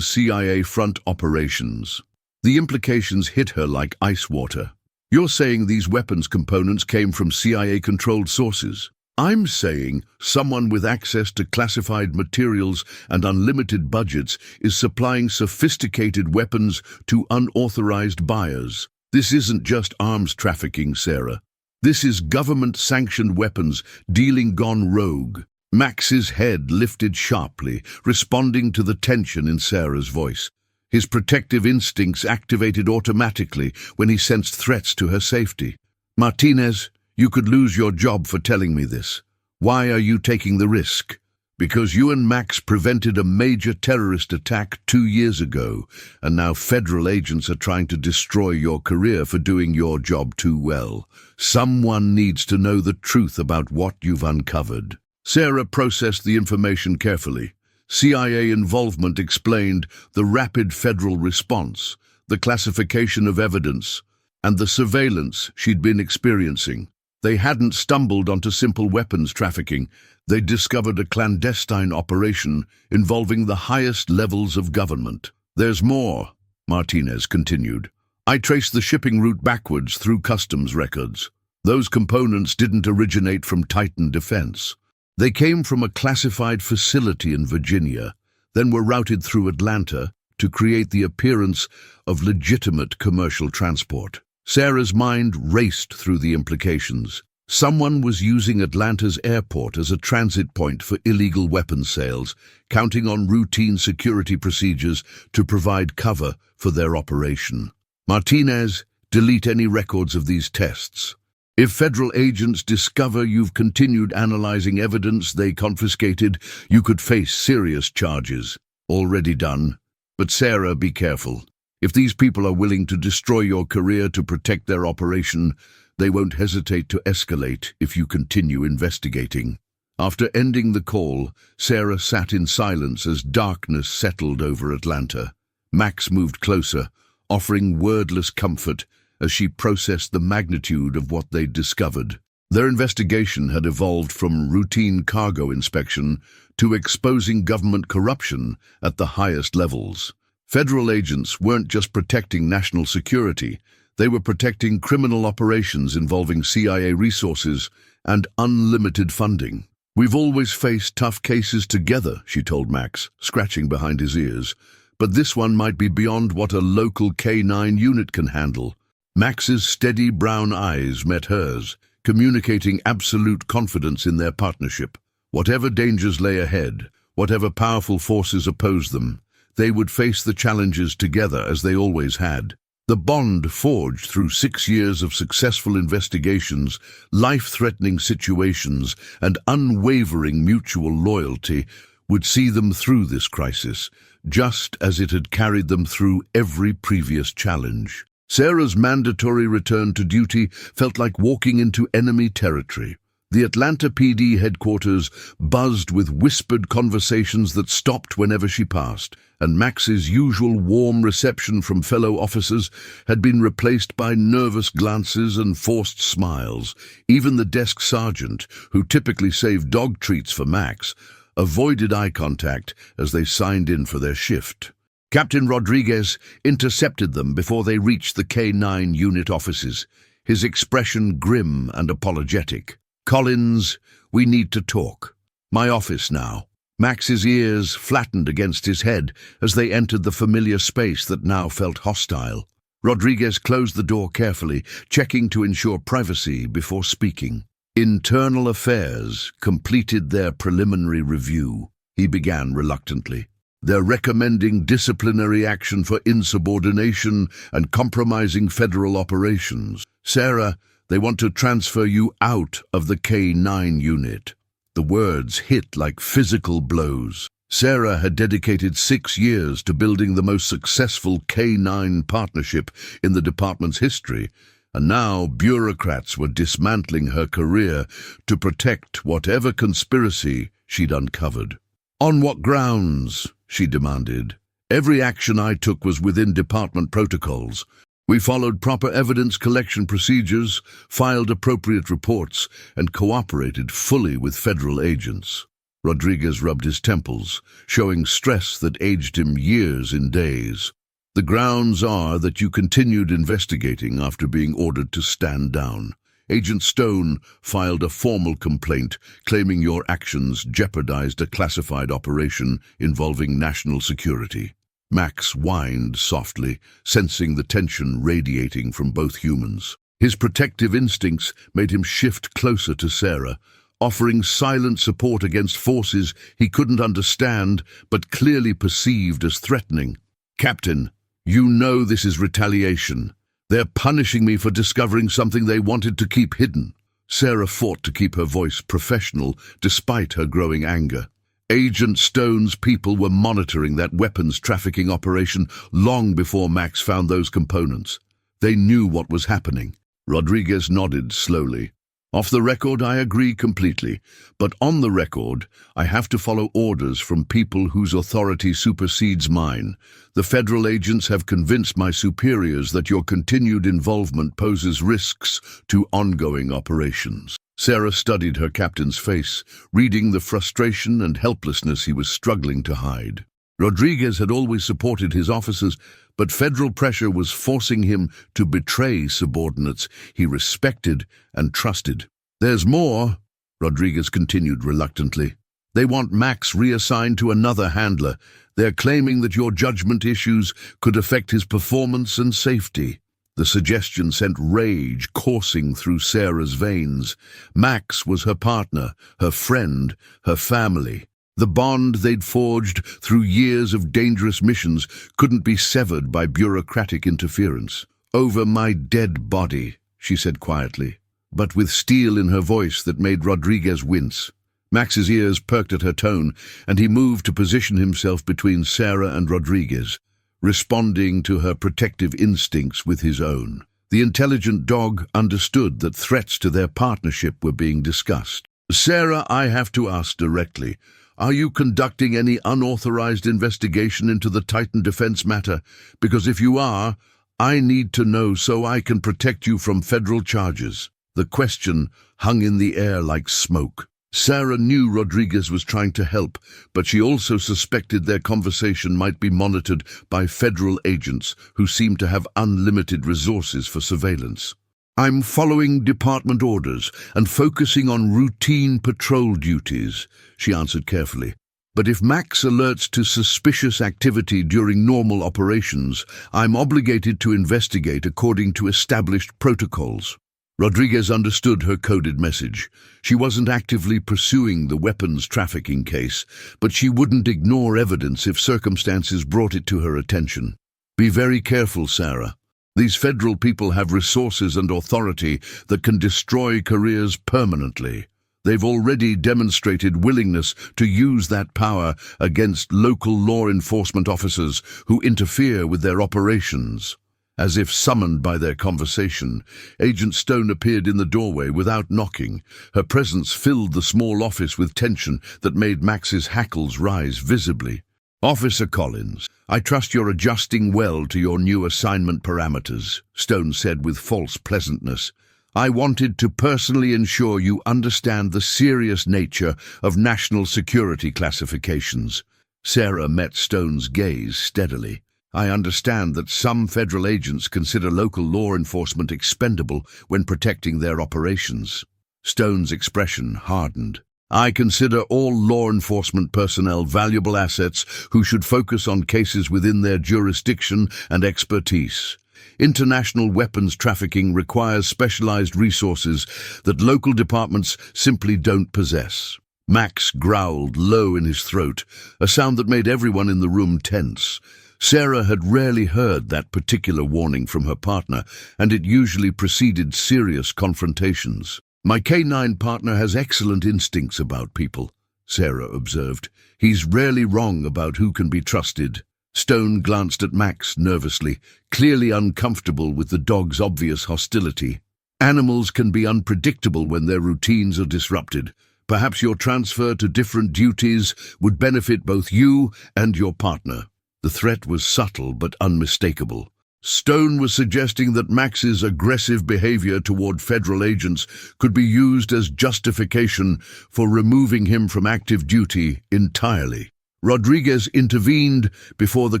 CIA front operations." The implications hit her like ice water. "You're saying these weapons components came from CIA-controlled sources?" "I'm saying someone with access to classified materials and unlimited budgets is supplying sophisticated weapons to unauthorized buyers. This isn't just arms trafficking, Sarah. This is government-sanctioned weapons dealing gone rogue." Max's head lifted sharply, responding to the tension in Sarah's voice. His protective instincts activated automatically when he sensed threats to her safety. "Martinez, you could lose your job for telling me this. Why are you taking the risk?" "Because you and Max prevented a major terrorist attack 2 years ago, and now federal agents are trying to destroy your career for doing your job too well. Someone needs to know the truth about what you've uncovered." Sarah processed the information carefully. CIA involvement explained the rapid federal response, the classification of evidence, and the surveillance she'd been experiencing. They hadn't stumbled onto simple weapons trafficking. They discovered a clandestine operation involving the highest levels of government. "There's more," Martinez continued. "I traced the shipping route backwards through customs records. Those components didn't originate from Titan Defense. They came from a classified facility in Virginia, then were routed through Atlanta to create the appearance of legitimate commercial transport." Sarah's mind raced through the implications. Someone was using Atlanta's airport as a transit point for illegal weapons sales, counting on routine security procedures to provide cover for their operation. "Martinez, delete any records of these tests. If federal agents discover you've continued analyzing evidence they confiscated, you could face serious charges." "Already done. But Sarah, be careful. If these people are willing to destroy your career to protect their operation, they won't hesitate to escalate if you continue investigating." After ending the call, Sarah sat in silence as darkness settled over Atlanta. Max moved closer, offering wordless comfort as she processed the magnitude of what they'd discovered. Their investigation had evolved from routine cargo inspection to exposing government corruption at the highest levels. Federal agents weren't just protecting national security, they were protecting criminal operations involving CIA resources and unlimited funding. "We've always faced tough cases together," she told Max, scratching behind his ears. "But this one might be beyond what a local Canine unit can handle." Max's steady brown eyes met hers, communicating absolute confidence in their partnership. Whatever dangers lay ahead, whatever powerful forces opposed them, they would face the challenges together as they always had. The bond forged through 6 years of successful investigations, life-threatening situations, and unwavering mutual loyalty would see them through this crisis, just as it had carried them through every previous challenge. Sarah's mandatory return to duty felt like walking into enemy territory. The Atlanta PD headquarters buzzed with whispered conversations that stopped whenever she passed, and Max's usual warm reception from fellow officers had been replaced by nervous glances and forced smiles. Even the desk sergeant, who typically saved dog treats for Max, avoided eye contact as they signed in for their shift. Captain Rodriguez intercepted them before they reached the K9 unit offices, his expression grim and apologetic. "Collins, we need to talk. My office now." Max's ears flattened against his head as they entered the familiar space that now felt hostile. Rodriguez closed the door carefully, checking to ensure privacy before speaking. "Internal Affairs completed their preliminary review," he began reluctantly. "They're recommending disciplinary action for insubordination and compromising federal operations. Sarah, they want to transfer you out of the K9 unit." The words hit like physical blows. Sarah had dedicated 6 years to building the most successful K9 partnership in the department's history, and now bureaucrats were dismantling her career to protect whatever conspiracy she'd uncovered. "On what grounds?" she demanded. "Every action I took was within department protocols. We followed proper evidence collection procedures, filed appropriate reports, and cooperated fully with federal agents." Rodriguez rubbed his temples, showing stress that aged him years in days. "The grounds are that you continued investigating after being ordered to stand down. Agent Stone filed a formal complaint claiming your actions jeopardized a classified operation involving national security." Max whined softly, sensing the tension radiating from both humans. His protective instincts made him shift closer to Sarah, offering silent support against forces he couldn't understand but clearly perceived as threatening. "Captain, you know this is retaliation. They're punishing me for discovering something they wanted to keep hidden." Sarah fought to keep her voice professional despite her growing anger. Agent Stone's people were monitoring that weapons trafficking operation long before Max found those components. They knew what was happening. Rodriguez nodded slowly. "Off the record, I agree completely, but on the record, I have to follow orders from people whose authority supersedes mine. The federal agents have convinced my superiors that your continued involvement poses risks to ongoing operations." Sarah studied her captain's face, reading the frustration and helplessness he was struggling to hide. Rodriguez had always supported his officers, but federal pressure was forcing him to betray subordinates he respected and trusted. "There's more," Rodriguez continued reluctantly. "They want Max reassigned to another handler. They're claiming that your judgment issues could affect his performance and safety." The suggestion sent rage coursing through Sarah's veins. Max was her partner, her friend, her family. The bond they'd forged through years of dangerous missions couldn't be severed by bureaucratic interference. "Over my dead body," she said quietly, but with steel in her voice that made Rodriguez wince. Max's ears perked at her tone, and he moved to position himself between Sarah and Rodriguez, responding to her protective instincts with his own. The intelligent dog understood that threats to their partnership were being discussed. "Sarah, I have to ask directly. Are you conducting any unauthorized investigation into the Titan defense matter? Because if you are, I need to know so I can protect you from federal charges." The question hung in the air like smoke. Sarah knew Rodriguez was trying to help, but she also suspected their conversation might be monitored by federal agents who seemed to have unlimited resources for surveillance. "I'm following department orders and focusing on routine patrol duties," she answered carefully. "But if Max alerts to suspicious activity during normal operations, I'm obligated to investigate according to established protocols." Rodriguez understood her coded message. She wasn't actively pursuing the weapons trafficking case, but she wouldn't ignore evidence if circumstances brought it to her attention. "Be very careful, Sarah. These federal people have resources and authority that can destroy careers permanently. They've already demonstrated willingness to use that power against local law enforcement officers who interfere with their operations." As if summoned by their conversation, Agent Stone appeared in the doorway without knocking. Her presence filled the small office with tension that made Max's hackles rise visibly. "Officer Collins, I trust you're adjusting well to your new assignment parameters," Stone said with false pleasantness. "I wanted to personally ensure you understand the serious nature of national security classifications." Sarah met Stone's gaze steadily. "I understand that some federal agents consider local law enforcement expendable when protecting their operations." Stone's expression hardened. "I consider all law enforcement personnel valuable assets who should focus on cases within their jurisdiction and expertise. International weapons trafficking requires specialized resources that local departments simply don't possess." Max growled low in his throat, a sound that made everyone in the room tense. Sarah had rarely heard that particular warning from her partner, and it usually preceded serious confrontations. "My Canine partner has excellent instincts about people," Sarah observed. "He's rarely wrong about who can be trusted." Stone glanced at Max nervously, clearly uncomfortable with the dog's obvious hostility. "Animals can be unpredictable when their routines are disrupted. Perhaps your transfer to different duties would benefit both you and your partner." The threat was subtle but unmistakable. Stone was suggesting that Max's aggressive behavior toward federal agents could be used as justification for removing him from active duty entirely. Rodriguez intervened before the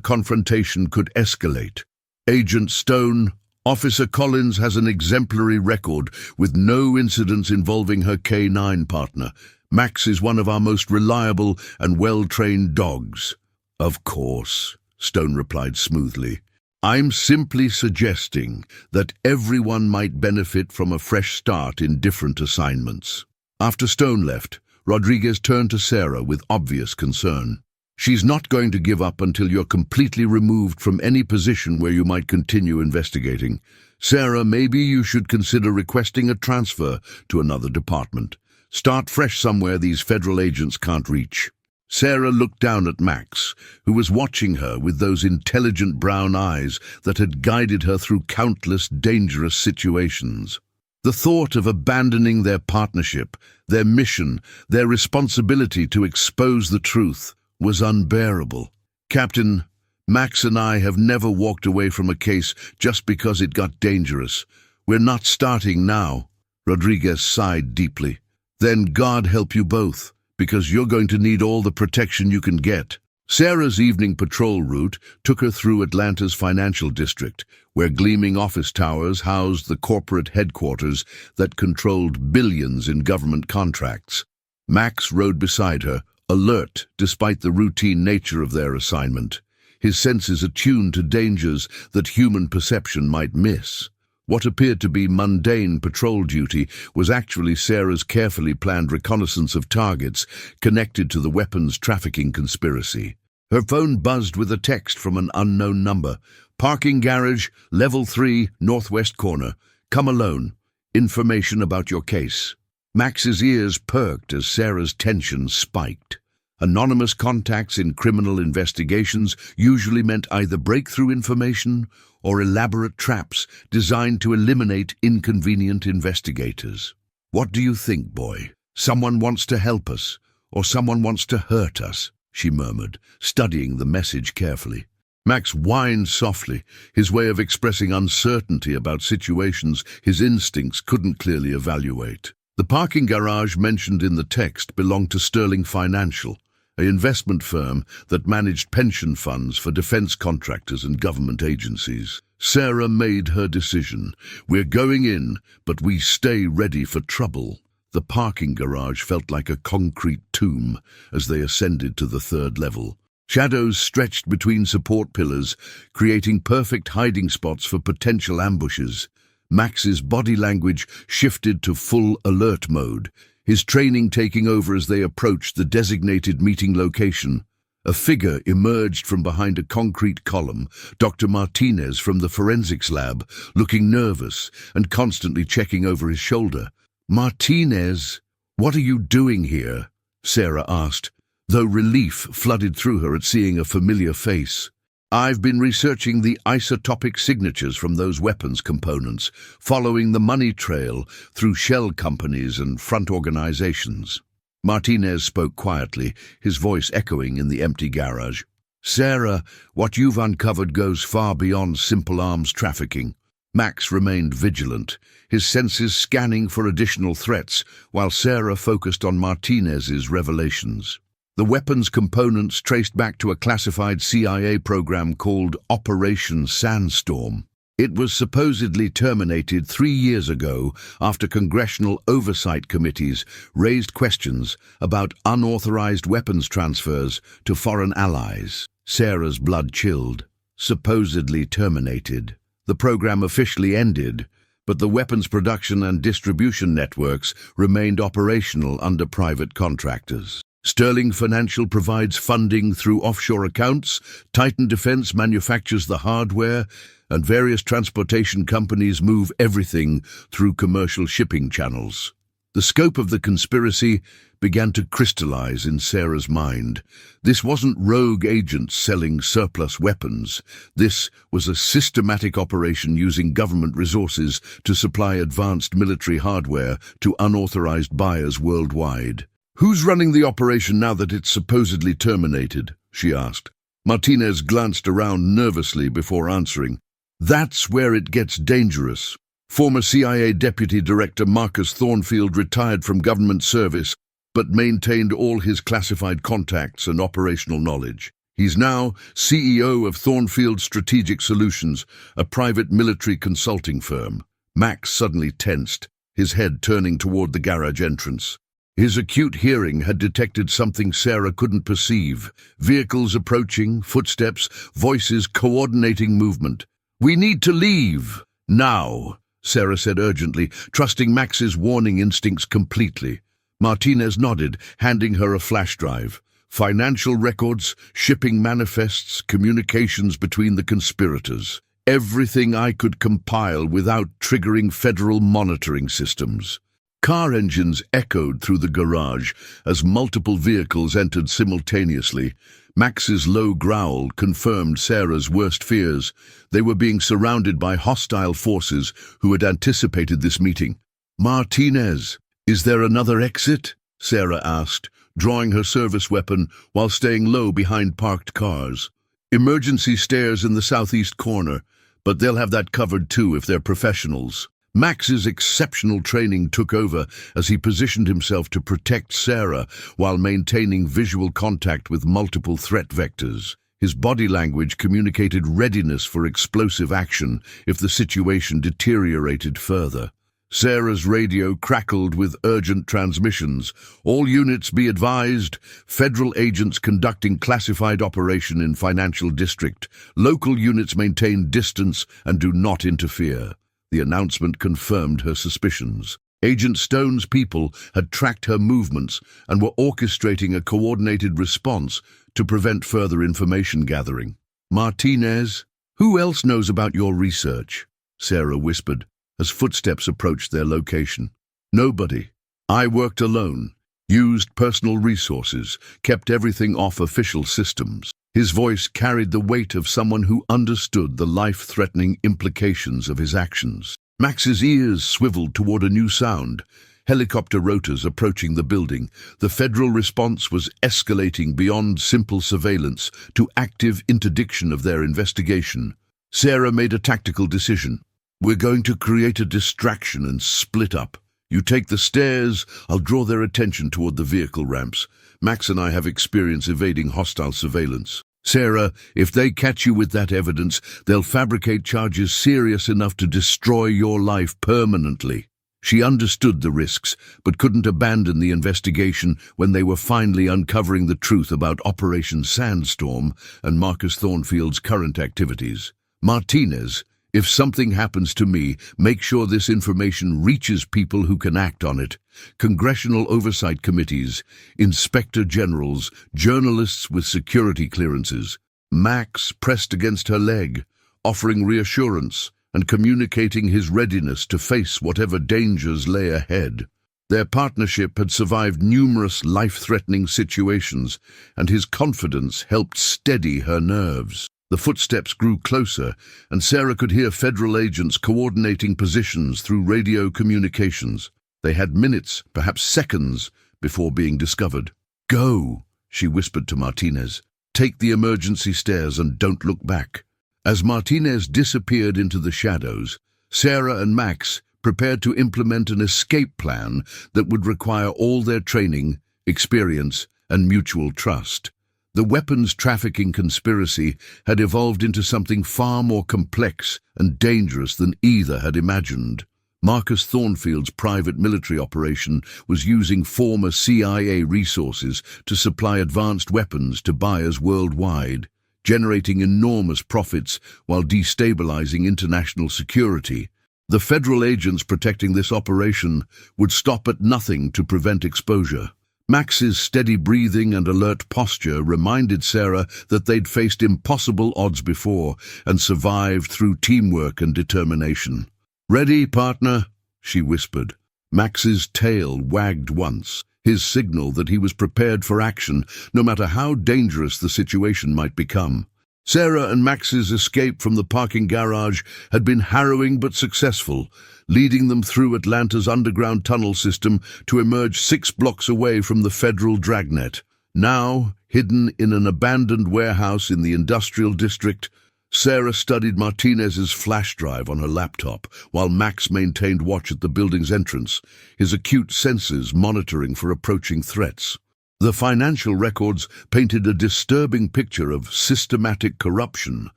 confrontation could escalate. "Agent Stone, Officer Collins has an exemplary record with no incidents involving her Canine partner. Max is one of our most reliable and well-trained dogs." "Of course," Stone replied smoothly. "I'm simply suggesting that everyone might benefit from a fresh start in different assignments." After Stone left, Rodriguez turned to Sarah with obvious concern. "She's not going to give up until you're completely removed from any position where you might continue investigating. Sarah, maybe you should consider requesting a transfer to another department. Start fresh somewhere these federal agents can't reach." Sarah looked down at Max, who was watching her with those intelligent brown eyes that had guided her through countless dangerous situations. The thought of abandoning their partnership, their mission, their responsibility to expose the truth was unbearable. "Captain, Max and I have never walked away from a case just because it got dangerous. We're not starting now." Rodriguez sighed deeply. "Then God help you both, because you're going to need all the protection you can get." Sarah's evening patrol route took her through Atlanta's financial district, where gleaming office towers housed the corporate headquarters that controlled billions in government contracts. Max rode beside her, alert despite the routine nature of their assignment, his senses attuned to dangers that human perception might miss. What appeared to be mundane patrol duty was actually Sarah's carefully planned reconnaissance of targets connected to the weapons trafficking conspiracy. Her phone buzzed with a text from an unknown number. "Parking garage, level 3, northwest corner. Come alone. Information about your case." Max's ears perked as Sarah's tension spiked. Anonymous contacts in criminal investigations usually meant either breakthrough information or elaborate traps designed to eliminate inconvenient investigators. "What do you think, boy? Someone wants to help us, or someone wants to hurt us," she murmured, studying the message carefully. Max whined softly, his way of expressing uncertainty about situations his instincts couldn't clearly evaluate. The parking garage mentioned in the text belonged to Sterling Financial, an investment firm that managed pension funds for defense contractors and government agencies. Sarah made her decision. "We're going in, but we stay ready for trouble." The parking garage felt like a concrete tomb as they ascended to the third level. Shadows stretched between support pillars, creating perfect hiding spots for potential ambushes. Max's body language shifted to full alert mode, his training taking over as they approached the designated meeting location. A figure emerged from behind a concrete column, Dr. Martinez from the forensics lab, looking nervous and constantly checking over his shoulder. "Martinez, what are you doing here?" Sarah asked, though relief flooded through her at seeing a familiar face. "I've been researching the isotopic signatures from those weapons components, following the money trail through shell companies and front organizations." Martinez spoke quietly, his voice echoing in the empty garage. "Sarah, what you've uncovered goes far beyond simple arms trafficking." Max remained vigilant, his senses scanning for additional threats, while Sarah focused on Martinez's revelations. The weapons components traced back to a classified CIA program called Operation Sandstorm. It was supposedly terminated 3 years ago after congressional oversight committees raised questions about unauthorized weapons transfers to foreign allies. Sarah's blood chilled. Supposedly terminated. The program officially ended, but the weapons production and distribution networks remained operational under private contractors. Sterling Financial provides funding through offshore accounts, Titan Defense manufactures the hardware, and various transportation companies move everything through commercial shipping channels. The scope of the conspiracy began to crystallize in Sarah's mind. This wasn't rogue agents selling surplus weapons. This was a systematic operation using government resources to supply advanced military hardware to unauthorized buyers worldwide. "Who's running the operation now that it's supposedly terminated?" she asked. Martinez glanced around nervously before answering. "That's where it gets dangerous. Former CIA Deputy Director Marcus Thornfield retired from government service, but maintained all his classified contacts and operational knowledge. He's now CEO of Thornfield Strategic Solutions, a private military consulting firm." Max suddenly tensed, his head turning toward the garage entrance. His acute hearing had detected something Sarah couldn't perceive. Vehicles approaching, footsteps, voices coordinating movement. "We need to leave. Now," Sarah said urgently, trusting Max's warning instincts completely. Martinez nodded, handing her a flash drive. Financial records, shipping manifests, communications between the conspirators. Everything I could compile without triggering federal monitoring systems. Car engines echoed through the garage as multiple vehicles entered simultaneously. Max's low growl confirmed Sarah's worst fears. They were being surrounded by hostile forces who had anticipated this meeting. "Martinez, is there another exit?" Sarah asked, drawing her service weapon while staying low behind parked cars. "Emergency stairs in the southeast corner, but they'll have that covered too if they're professionals." Max's exceptional training took over as he positioned himself to protect Sarah while maintaining visual contact with multiple threat vectors. His body language communicated readiness for explosive action if the situation deteriorated further. Sarah's radio crackled with urgent transmissions. "All units be advised. Federal agents conducting classified operation in Financial District. Local units maintain distance and do not interfere." The announcement confirmed her suspicions. Agent Stone's people had tracked her movements and were orchestrating a coordinated response to prevent further information gathering. "Martinez, who else knows about your research?" Sarah whispered as footsteps approached their location. "Nobody. I worked alone, used personal resources, kept everything off official systems." His voice carried the weight of someone who understood the life-threatening implications of his actions. Max's ears swiveled toward a new sound. helicopter rotors approaching the building. The federal response was escalating beyond simple surveillance to active interdiction of their investigation. Sarah made a tactical decision. "We're going to create a distraction and split up. You take the stairs, I'll draw their attention toward the vehicle ramps. Max and I have experience evading hostile surveillance. Sarah, if they catch you with that evidence, they'll fabricate charges serious enough to destroy your life permanently." She understood the risks, but couldn't abandon the investigation when they were finally uncovering the truth about Operation Sandstorm and Marcus Thornfield's current activities. "Martinez, if something happens to me, make sure this information reaches people who can act on it. Congressional oversight committees, inspector generals, journalists with security clearances." Max pressed against her leg, offering reassurance and communicating his readiness to face whatever dangers lay ahead. Their partnership had survived numerous life-threatening situations, and his confidence helped steady her nerves. The footsteps grew closer, and Sarah could hear federal agents coordinating positions through radio communications. They had minutes, perhaps seconds, before being discovered. "Go," she whispered to Martinez. "Take the emergency stairs and don't look back." As Martinez disappeared into the shadows, Sarah and Max prepared to implement an escape plan that would require all their training, experience, and mutual trust. The weapons trafficking conspiracy had evolved into something far more complex and dangerous than either had imagined. Marcus Thornfield's private military operation was using former CIA resources to supply advanced weapons to buyers worldwide, generating enormous profits while destabilizing international security. The federal agents protecting this operation would stop at nothing to prevent exposure. Max's steady breathing and alert posture reminded Sarah that they'd faced impossible odds before and survived through teamwork and determination. "Ready, partner?" she whispered. Max's tail wagged once, his signal that he was prepared for action, no matter how dangerous the situation might become. Sarah and Max's escape from the parking garage had been harrowing but successful, leading them through Atlanta's underground tunnel system to emerge 6 blocks away from the federal dragnet. Now, hidden in an abandoned warehouse in the industrial district, Sarah studied Martinez's flash drive on her laptop, while Max maintained watch at the building's entrance, his acute senses monitoring for approaching threats. The financial records painted a disturbing picture of systematic corruption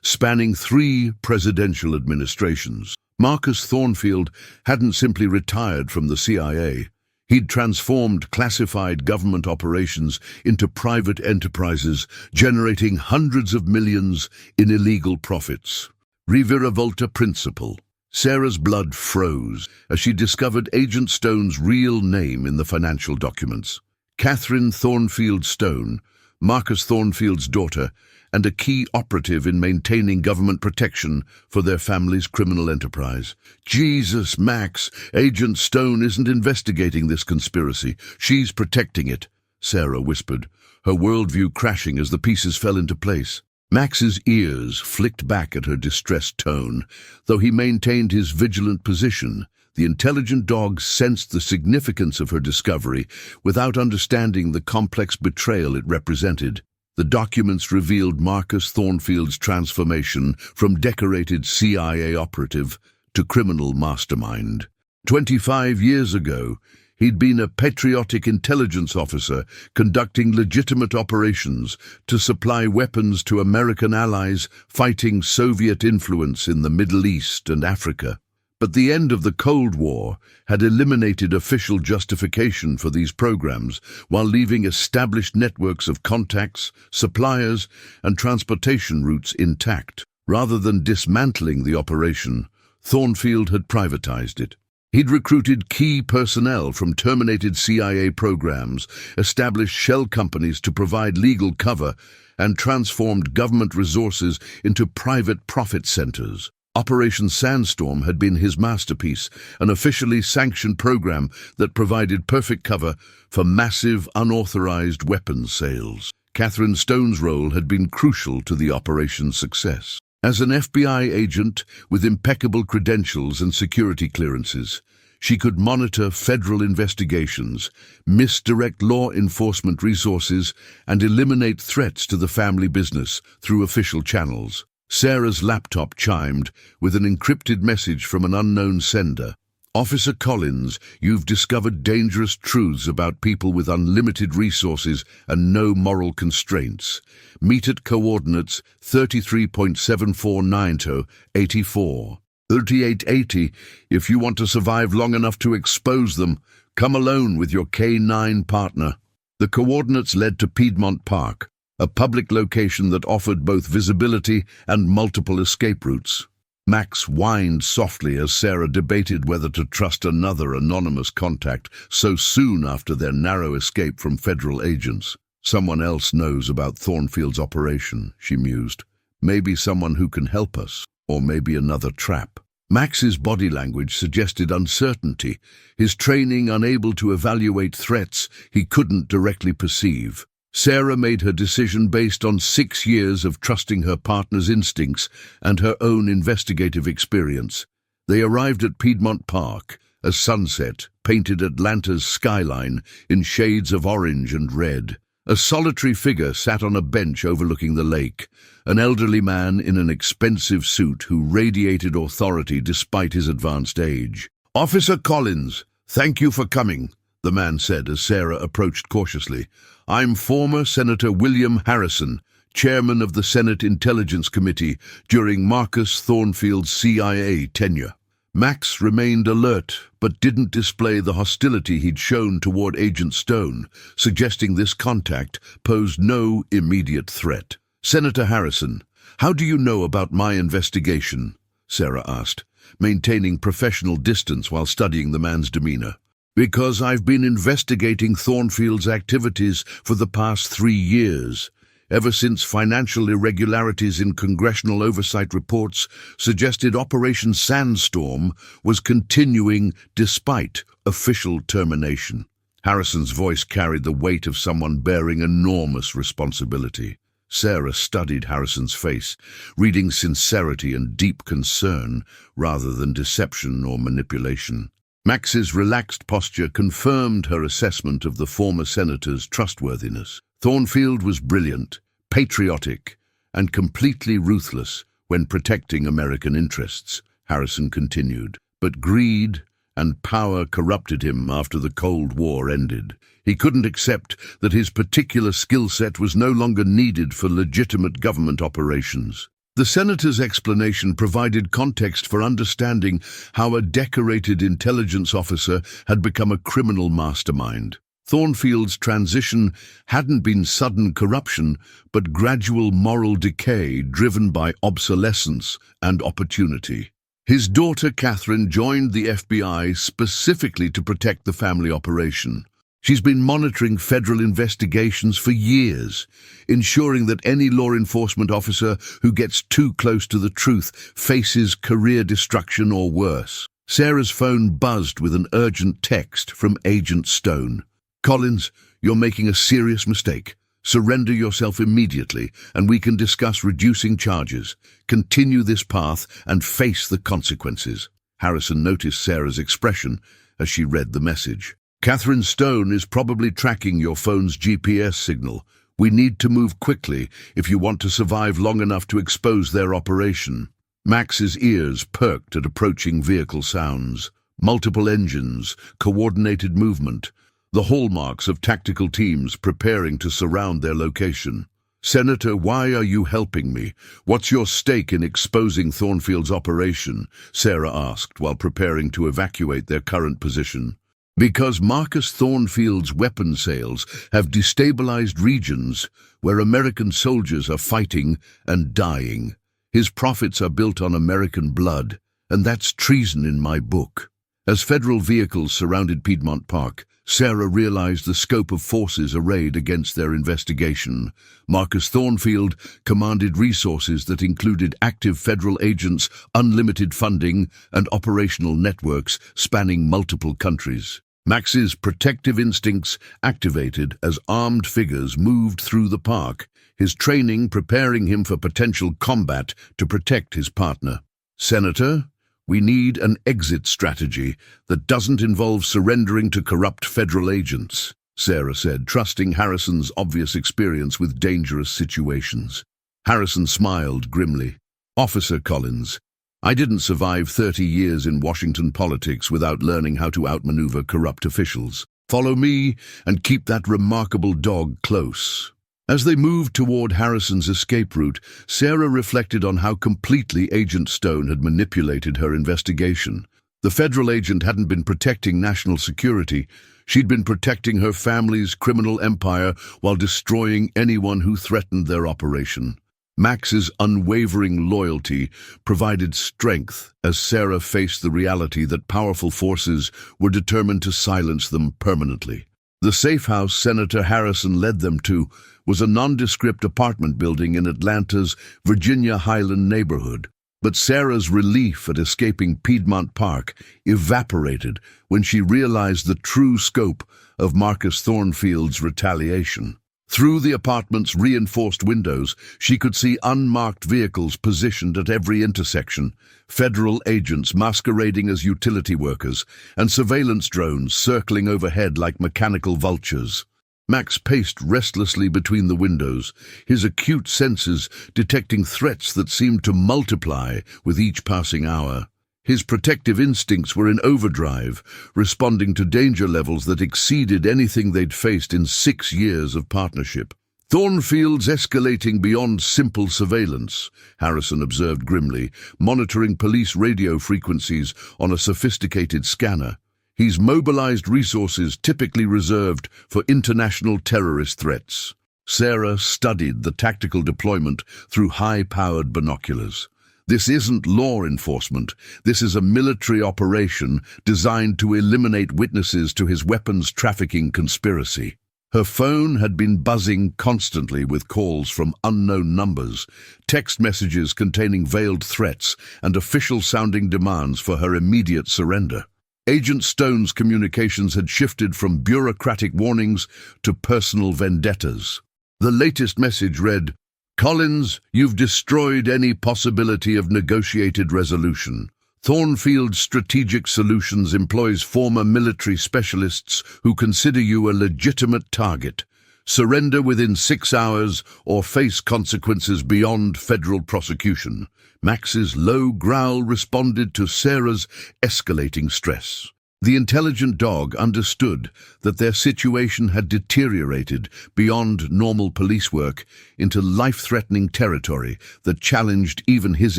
spanning 3 presidential administrations. Marcus Thornfield hadn't simply retired from the CIA. He'd transformed classified government operations into private enterprises, generating hundreds of millions in illegal profits. Reviravolta principle. Sarah's blood froze as she discovered Agent Stone's real name in the financial documents. Catherine Thornfield Stone, Marcus Thornfield's daughter, and a key operative in maintaining government protection for their family's criminal enterprise. "Jesus, Max, Agent Stone isn't investigating this conspiracy. She's protecting it," Sarah whispered, her worldview crashing as the pieces fell into place. Max's ears flicked back at her distressed tone, though he maintained his vigilant position. The intelligent dog sensed the significance of her discovery without understanding the complex betrayal it represented. The documents revealed Marcus Thornfield's transformation from decorated CIA operative to criminal mastermind. 25 years ago, he'd been a patriotic intelligence officer conducting legitimate operations to supply weapons to American allies fighting Soviet influence in the Middle East and Africa. But the end of the Cold War had eliminated official justification for these programs while leaving established networks of contacts, suppliers, and transportation routes intact. Rather than dismantling the operation, Thornfield had privatized it. He'd recruited key personnel from terminated CIA programs, established shell companies to provide legal cover, and transformed government resources into private profit centers. Operation Sandstorm had been his masterpiece, an officially sanctioned program that provided perfect cover for massive, unauthorized weapons sales. Catherine Stone's role had been crucial to the operation's success. As an FBI agent with impeccable credentials and security clearances, She could monitor federal investigations, misdirect law enforcement resources, and eliminate threats to the family business through official channels. Sarah's laptop chimed with an encrypted message from an unknown sender. Officer Collins, you've discovered dangerous truths about people with unlimited resources and no moral constraints. Meet at coordinates 33.7490 84. 3880. If you want to survive long enough to expose them, come alone with your Canine partner. The coordinates led to Piedmont Park, a public location that offered both visibility and multiple escape routes. Max whined softly as Sarah debated whether to trust another anonymous contact so soon after their narrow escape from federal agents. Someone else knows about Thornfield's operation, she mused. Maybe someone who can help us, or maybe another trap. Max's body language suggested uncertainty, his training unable to evaluate threats he couldn't directly perceive. Sarah made her decision based on 6 years of trusting her partner's instincts and her own investigative experience. They arrived at Piedmont Park, a sunset painted Atlanta's skyline in shades of orange and red. A solitary figure sat on a bench overlooking the lake, an elderly man in an expensive suit who radiated authority despite his advanced age. "Officer Collins, thank you for coming," the man said as Sarah approached cautiously. "I'm former Senator William Harrison, chairman of the Senate Intelligence Committee during Marcus Thornfield's CIA tenure." Max remained alert, but didn't display the hostility he'd shown toward Agent Stone, suggesting this contact posed no immediate threat. "Senator Harrison, how do you know about my investigation?" Sarah asked, maintaining professional distance while studying the man's demeanor. "Because I've been investigating Thornfield's activities for the past 3 years, ever since financial irregularities in congressional oversight reports suggested Operation Sandstorm was continuing despite official termination." Harrison's voice carried the weight of someone bearing enormous responsibility. Sarah studied Harrison's face, reading sincerity and deep concern rather than deception or manipulation. Max's relaxed posture confirmed her assessment of the former senator's trustworthiness. Thornfield was brilliant, patriotic, and completely ruthless when protecting American interests, Harrison continued. But greed and power corrupted him after the Cold War ended. He couldn't accept that his particular skill set was no longer needed for legitimate government operations. The senator's explanation provided context for understanding how a decorated intelligence officer had become a criminal mastermind. Thornfield's transition hadn't been sudden corruption, but gradual moral decay driven by obsolescence and opportunity. His daughter Catherine joined the FBI specifically to protect the family operation. She's been monitoring federal investigations for years, ensuring that any law enforcement officer who gets too close to the truth faces career destruction or worse. Sarah's phone buzzed with an urgent text from Agent Stone. "Collins, you're making a serious mistake. Surrender yourself immediately, and we can discuss reducing charges. Continue this path and face the consequences." Harrison noticed Sarah's expression as she read the message. "Catherine Stone is probably tracking your phone's GPS signal. We need to move quickly if you want to survive long enough to expose their operation." Max's ears perked at approaching vehicle sounds. Multiple engines, coordinated movement, the hallmarks of tactical teams preparing to surround their location. "Senator, why are you helping me? What's your stake in exposing Thornfield's operation?" Sarah asked while preparing to evacuate their current position. "Because Marcus Thornfield's weapon sales have destabilized regions where American soldiers are fighting and dying. His profits are built on American blood, and that's treason in my book." As federal vehicles surrounded Piedmont Park, Sarah realized the scope of forces arrayed against their investigation. Marcus Thornfield commanded resources that included active federal agents, unlimited funding, and operational networks spanning multiple countries. Max's protective instincts activated as armed figures moved through the park, his training preparing him for potential combat to protect his partner. "Senator, We need an exit strategy that doesn't involve surrendering to corrupt federal agents, Sarah said, trusting Harrison's obvious experience with dangerous situations. Harrison smiled grimly. Officer Collins, I didn't survive 30 years in Washington politics without learning how to outmaneuver corrupt officials. Follow me and keep that remarkable dog close. As they moved toward Harrison's escape route, Sarah reflected on how completely Agent Stone had manipulated her investigation. The federal agent hadn't been protecting national security. She'd been protecting her family's criminal empire while destroying anyone who threatened their operation. Max's unwavering loyalty provided strength as Sarah faced the reality that powerful forces were determined to silence them permanently. The safe house Senator Harrison led them to was a nondescript apartment building in Atlanta's Virginia Highland neighborhood. But Sarah's relief at escaping Piedmont Park evaporated when she realized the true scope of Marcus Thornfield's retaliation. Through the apartment's reinforced windows, she could see unmarked vehicles positioned at every intersection, federal agents masquerading as utility workers, and surveillance drones circling overhead like mechanical vultures. Max paced restlessly between the windows, his acute senses detecting threats that seemed to multiply with each passing hour. His protective instincts were in overdrive, responding to danger levels that exceeded anything they'd faced in 6 years of partnership. Thornfield's escalating beyond simple surveillance, Harrison observed grimly, monitoring police radio frequencies on a sophisticated scanner. He's mobilized resources typically reserved for international terrorist threats. Sarah studied the tactical deployment through high-powered binoculars. This isn't law enforcement. This is a military operation designed to eliminate witnesses to his weapons trafficking conspiracy. Her phone had been buzzing constantly with calls from unknown numbers, text messages containing veiled threats, and official-sounding demands for her immediate surrender. Agent Stone's communications had shifted from bureaucratic warnings to personal vendettas. The latest message read, "Collins, you've destroyed any possibility of negotiated resolution. Thornfield's Strategic Solutions employs former military specialists who consider you a legitimate target. Surrender within 6 hours or face consequences beyond federal prosecution." Max's low growl responded to Sarah's escalating stress. The intelligent dog understood that their situation had deteriorated beyond normal police work into life-threatening territory that challenged even his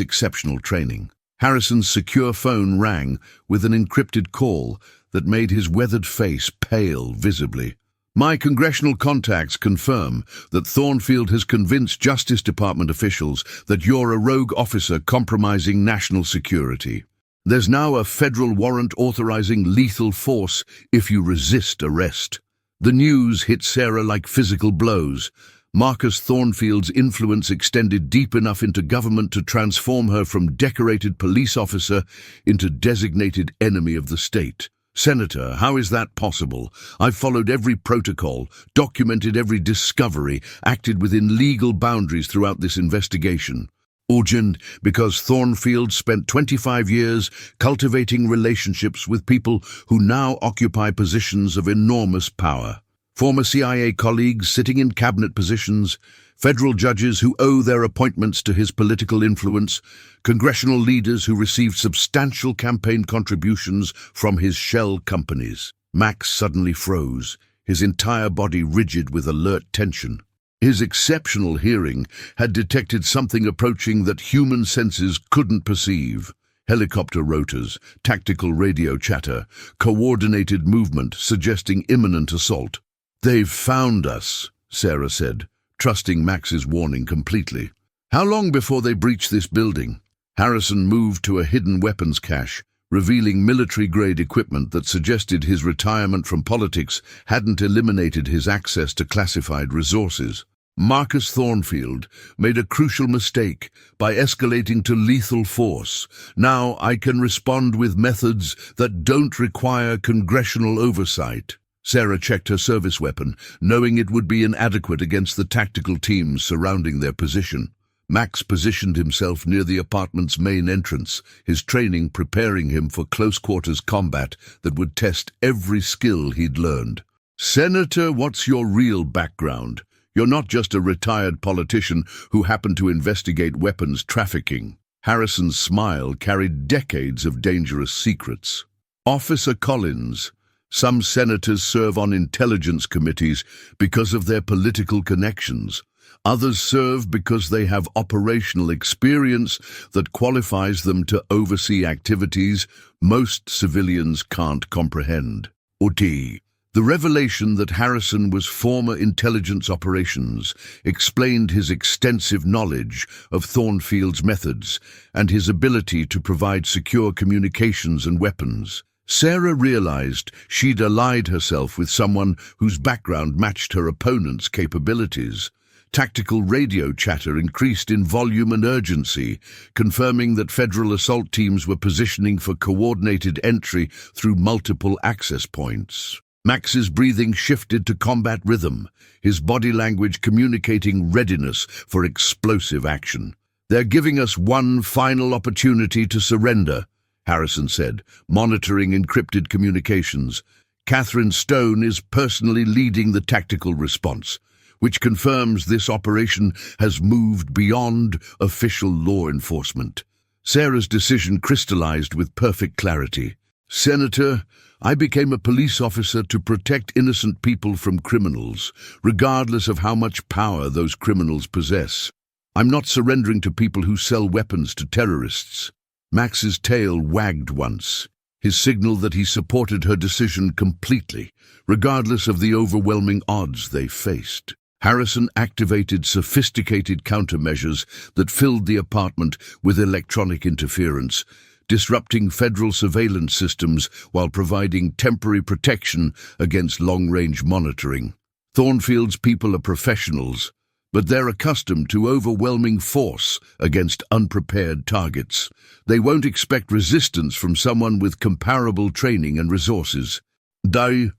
exceptional training. Harrison's secure phone rang with an encrypted call that made his weathered face pale visibly. "My congressional contacts confirm that Thornfield has convinced Justice Department officials that you're a rogue officer compromising national security. There's now a federal warrant authorizing lethal force if you resist arrest." The news hit Sarah like physical blows. Marcus Thornfield's influence extended deep enough into government to transform her from decorated police officer into designated enemy of the state. "Senator, how is that possible? I've followed every protocol, documented every discovery, acted within legal boundaries throughout this investigation." "Urgent, because Thornfield spent 25 years cultivating relationships with people who now occupy positions of enormous power. Former CIA colleagues sitting in cabinet positions, federal judges who owe their appointments to his political influence, congressional leaders who received substantial campaign contributions from his shell companies." Max suddenly froze, his entire body rigid with alert tension. His exceptional hearing had detected something approaching that human senses couldn't perceive. Helicopter rotors, tactical radio chatter, coordinated movement suggesting imminent assault. "They've found us," Sarah said, trusting Max's warning completely. "How long before they breach this building?" Harrison moved to a hidden weapons cache, revealing military-grade equipment that suggested his retirement from politics hadn't eliminated his access to classified resources. Marcus Thornfield made a crucial mistake by escalating to lethal force. "Now I can respond with methods that don't require congressional oversight." Sarah checked her service weapon, knowing it would be inadequate against the tactical teams surrounding their position. Max positioned himself near the apartment's main entrance, his training preparing him for close-quarters combat that would test every skill he'd learned. "Senator, what's your real background? You're not just a retired politician who happened to investigate weapons trafficking." Harrison's smile carried decades of dangerous secrets. "Officer Collins, some senators serve on intelligence committees because of their political connections. Others serve because they have operational experience that qualifies them to oversee activities most civilians can't comprehend." Oti. The revelation that Harrison was former intelligence operations explained his extensive knowledge of Thornfield's methods and his ability to provide secure communications and weapons. Sarah realized she'd allied herself with someone whose background matched her opponent's capabilities. Tactical radio chatter increased in volume and urgency, confirming that federal assault teams were positioning for coordinated entry through multiple access points. Max's breathing shifted to combat rhythm, his body language communicating readiness for explosive action. "They're giving us one final opportunity to surrender," Harrison said, monitoring encrypted communications. "Catherine Stone is personally leading the tactical response, which confirms this operation has moved beyond official law enforcement." Sarah's decision crystallized with perfect clarity. "Senator, I became a police officer to protect innocent people from criminals, regardless of how much power those criminals possess. I'm not surrendering to people who sell weapons to terrorists." Max's tail wagged once, his signal that he supported her decision completely, regardless of the overwhelming odds they faced. Harrison activated sophisticated countermeasures that filled the apartment with electronic interference, disrupting federal surveillance systems while providing temporary protection against long-range monitoring. Thornfield's people are professionals, but they're accustomed to overwhelming force against unprepared targets. They won't expect resistance from someone with comparable training and resources. The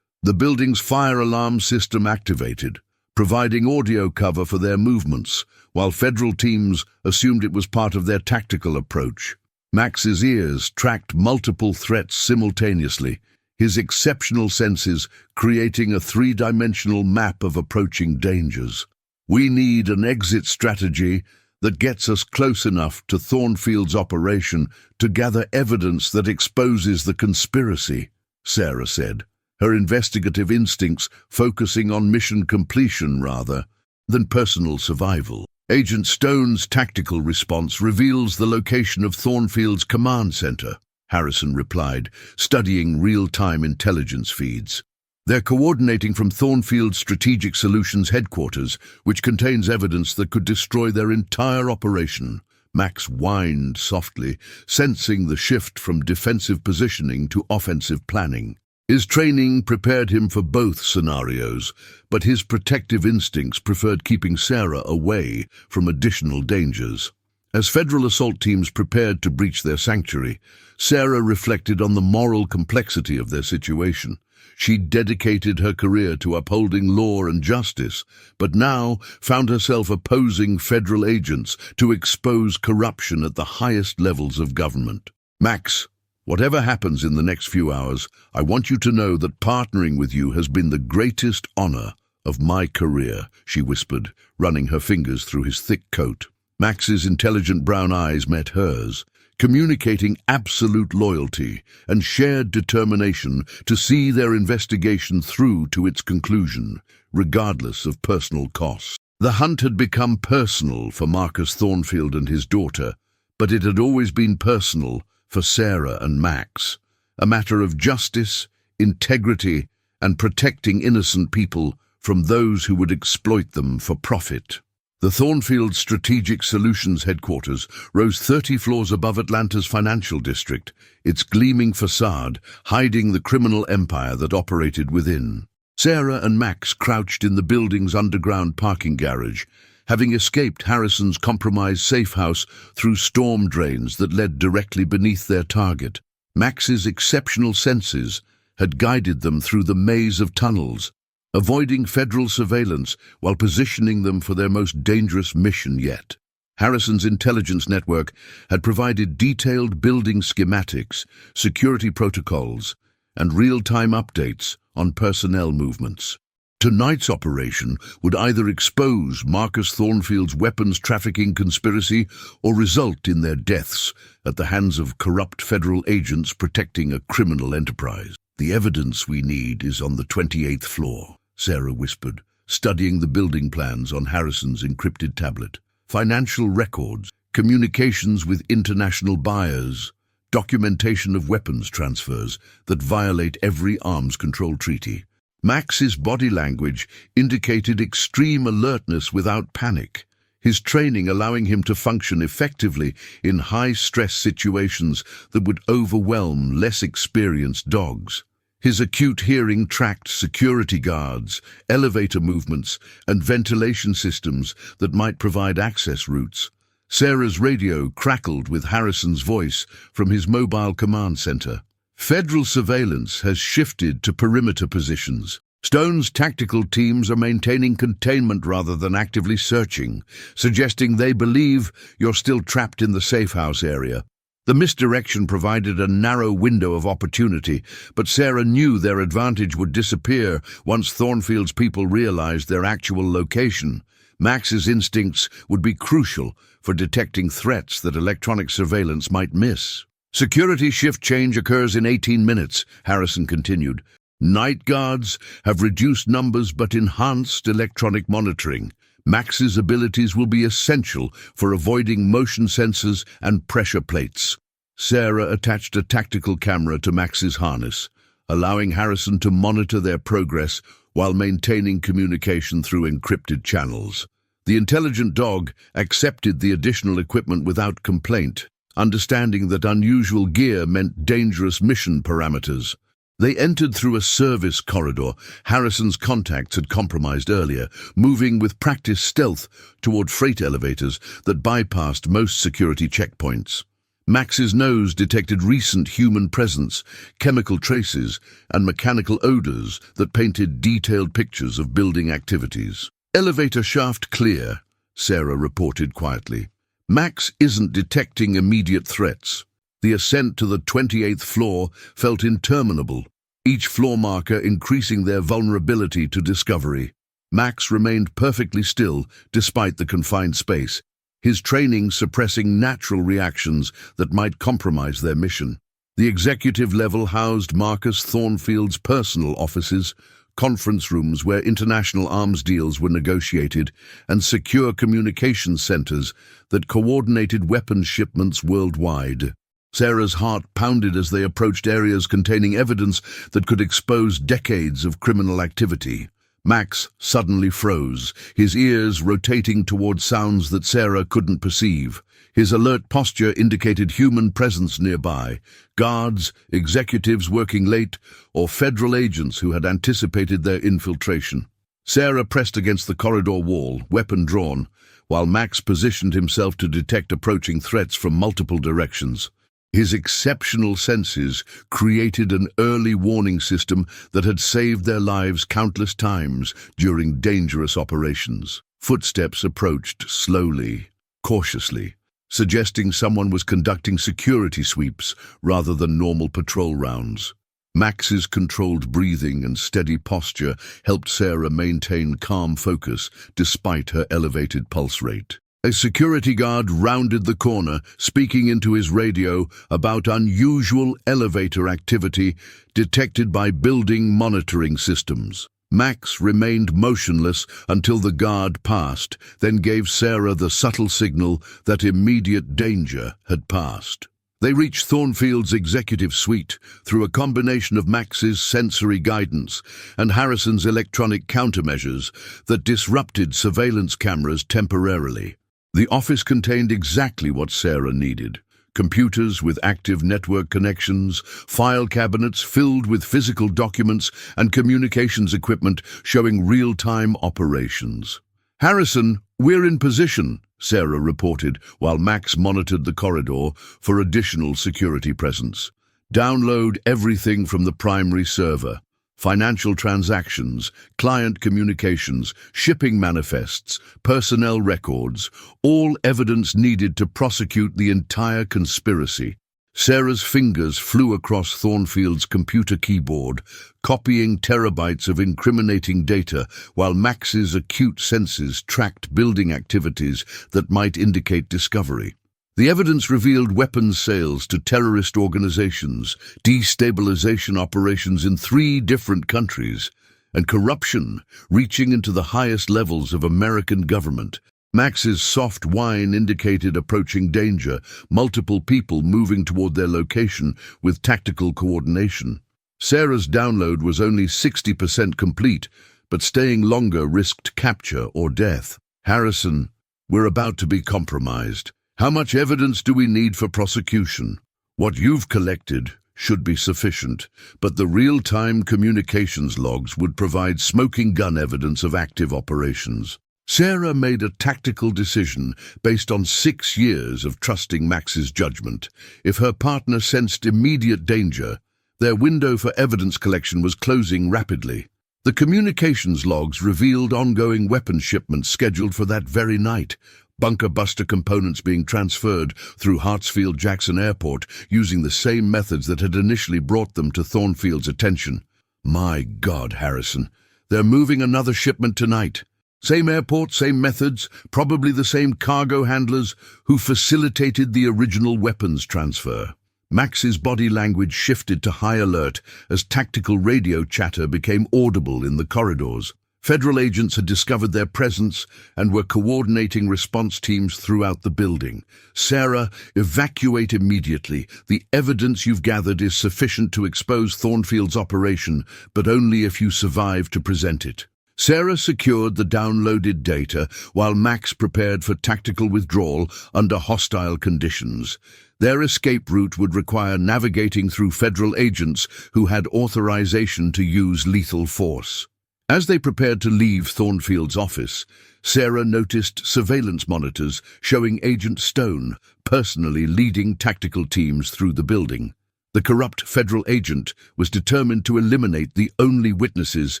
building's fire alarm system activated, providing audio cover for their movements, while federal teams assumed it was part of their tactical approach. Max's ears tracked multiple threats simultaneously, his exceptional senses creating a three-dimensional map of approaching dangers. "We need an exit strategy that gets us close enough to Thornfield's operation to gather evidence that exposes the conspiracy," Sarah said, her investigative instincts focusing on mission completion rather than personal survival. "Agent Stone's tactical response reveals the location of Thornfield's command center," Harrison replied, studying real-time intelligence feeds. "They're coordinating from Thornfield's Strategic Solutions headquarters, which contains evidence that could destroy their entire operation." Max whined softly, sensing the shift from defensive positioning to offensive planning. His training prepared him for both scenarios, but his protective instincts preferred keeping Sarah away from additional dangers. As federal assault teams prepared to breach their sanctuary, Sarah reflected on the moral complexity of their situation. She'd dedicated her career to upholding law and justice, but now found herself opposing federal agents to expose corruption at the highest levels of government. "Max, whatever happens in the next few hours, I want you to know that partnering with you has been the greatest honor of my career," she whispered, running her fingers through his thick coat. Max's intelligent brown eyes met hers, communicating absolute loyalty and shared determination to see their investigation through to its conclusion, regardless of personal cost. The hunt had become personal for Marcus Thornfield and his daughter, but it had always been personal for Sarah and Max, a matter of justice, integrity, and protecting innocent people from those who would exploit them for profit. The Thornfield Strategic Solutions headquarters rose 30 floors above Atlanta's financial district, its gleaming facade hiding the criminal empire that operated within. Sarah and Max crouched in the building's underground parking garage, having escaped Harrison's compromised safe house through storm drains that led directly beneath their target. Max's exceptional senses had guided them through the maze of tunnels, avoiding federal surveillance while positioning them for their most dangerous mission yet. Harrison's intelligence network had provided detailed building schematics, security protocols, and real-time updates on personnel movements. Tonight's operation would either expose Marcus Thornfield's weapons trafficking conspiracy or result in their deaths at the hands of corrupt federal agents protecting a criminal enterprise. "The evidence we need is on the 28th floor," Sarah whispered, studying the building plans on Harrison's encrypted tablet. "Financial records, communications with international buyers, documentation of weapons transfers that violate every arms control treaty." Max's body language indicated extreme alertness without panic, his training allowing him to function effectively in high-stress situations that would overwhelm less experienced dogs. His acute hearing tracked security guards, elevator movements, and ventilation systems that might provide access routes. Sarah's radio crackled with Harrison's voice from his mobile command center. Federal surveillance has shifted to perimeter positions. Stone's tactical teams are maintaining containment rather than actively searching, suggesting they believe you're still trapped in the safe house area. The misdirection provided a narrow window of opportunity, but Sarah knew their advantage would disappear once Thornfield's people realized their actual location. Max's instincts would be crucial for detecting threats that electronic surveillance might miss. "Security shift change occurs in 18 minutes, Harrison continued. "Night guards have reduced numbers but enhanced electronic monitoring. Max's abilities will be essential for avoiding motion sensors and pressure plates." Sarah attached a tactical camera to Max's harness, allowing Harrison to monitor their progress while maintaining communication through encrypted channels. The intelligent dog accepted the additional equipment without complaint, understanding that unusual gear meant dangerous mission parameters. They entered through a service corridor Harrison's contacts had compromised earlier, moving with practiced stealth toward freight elevators that bypassed most security checkpoints. Max's nose detected recent human presence, chemical traces, and mechanical odors that painted detailed pictures of building activities. "Elevator shaft clear," Sarah reported quietly. "Max isn't detecting immediate threats." The ascent to the 28th floor felt interminable, each floor marker increasing their vulnerability to discovery. Max remained perfectly still despite the confined space, his training suppressing natural reactions that might compromise their mission. The executive level housed Marcus Thornfield's personal offices, conference rooms where international arms deals were negotiated, and secure communications centers that coordinated weapons shipments worldwide. Sarah's heart pounded as they approached areas containing evidence that could expose decades of criminal activity. Max suddenly froze, his ears rotating toward sounds that Sarah couldn't perceive. His alert posture indicated human presence nearby, guards, executives working late, or federal agents who had anticipated their infiltration. Sarah pressed against the corridor wall, weapon drawn, while Max positioned himself to detect approaching threats from multiple directions. His exceptional senses created an early warning system that had saved their lives countless times during dangerous operations. Footsteps approached slowly, cautiously, suggesting someone was conducting security sweeps rather than normal patrol rounds. Max's controlled breathing and steady posture helped Sarah maintain calm focus despite her elevated pulse rate. A security guard rounded the corner, speaking into his radio about unusual elevator activity detected by building monitoring systems. Max remained motionless until the guard passed, then gave Sarah the subtle signal that immediate danger had passed. They reached Thornfield's executive suite through a combination of Max's sensory guidance and Harrison's electronic countermeasures that disrupted surveillance cameras temporarily. The office contained exactly what Sarah needed: computers with active network connections, file cabinets filled with physical documents, and communications equipment showing real-time operations. "Harrison, we're in position," Sarah reported while Max monitored the corridor for additional security presence. "Download everything from the primary server." Financial transactions, client communications, shipping manifests, personnel records, all evidence needed to prosecute the entire conspiracy. Sarah's fingers flew across Thornfield's computer keyboard, copying terabytes of incriminating data, while Max's acute senses tracked building activities that might indicate discovery. The evidence revealed weapons sales to terrorist organizations, destabilization operations in 3 different countries, and corruption reaching into the highest levels of American government. Max's soft whine indicated approaching danger, multiple people moving toward their location with tactical coordination. Sarah's download was only 60% complete, but staying longer risked capture or death. Harrison, we're about to be compromised. How much evidence do we need for prosecution? What you've collected should be sufficient, but the real-time communications logs would provide smoking gun evidence of active operations. Sarah made a tactical decision based on 6 years of trusting Max's judgment. If her partner sensed immediate danger, their window for evidence collection was closing rapidly. The communications logs revealed ongoing weapons shipments scheduled for that very night, bunker buster components being transferred through Hartsfield-Jackson Airport using the same methods that had initially brought them to Thornfield's attention. My God, Harrison, they're moving another shipment tonight. Same airport, same methods, probably the same cargo handlers who facilitated the original weapons transfer. Max's body language shifted to high alert as tactical radio chatter became audible in the corridors. Federal agents had discovered their presence and were coordinating response teams throughout the building. Sarah, evacuate immediately. The evidence you've gathered is sufficient to expose Thornfield's operation, but only if you survive to present it. Sarah secured the downloaded data while Max prepared for tactical withdrawal under hostile conditions. Their escape route would require navigating through federal agents who had authorization to use lethal force. As they prepared to leave Thornfield's office, Sarah noticed surveillance monitors showing Agent Stone personally leading tactical teams through the building. The corrupt federal agent was determined to eliminate the only witnesses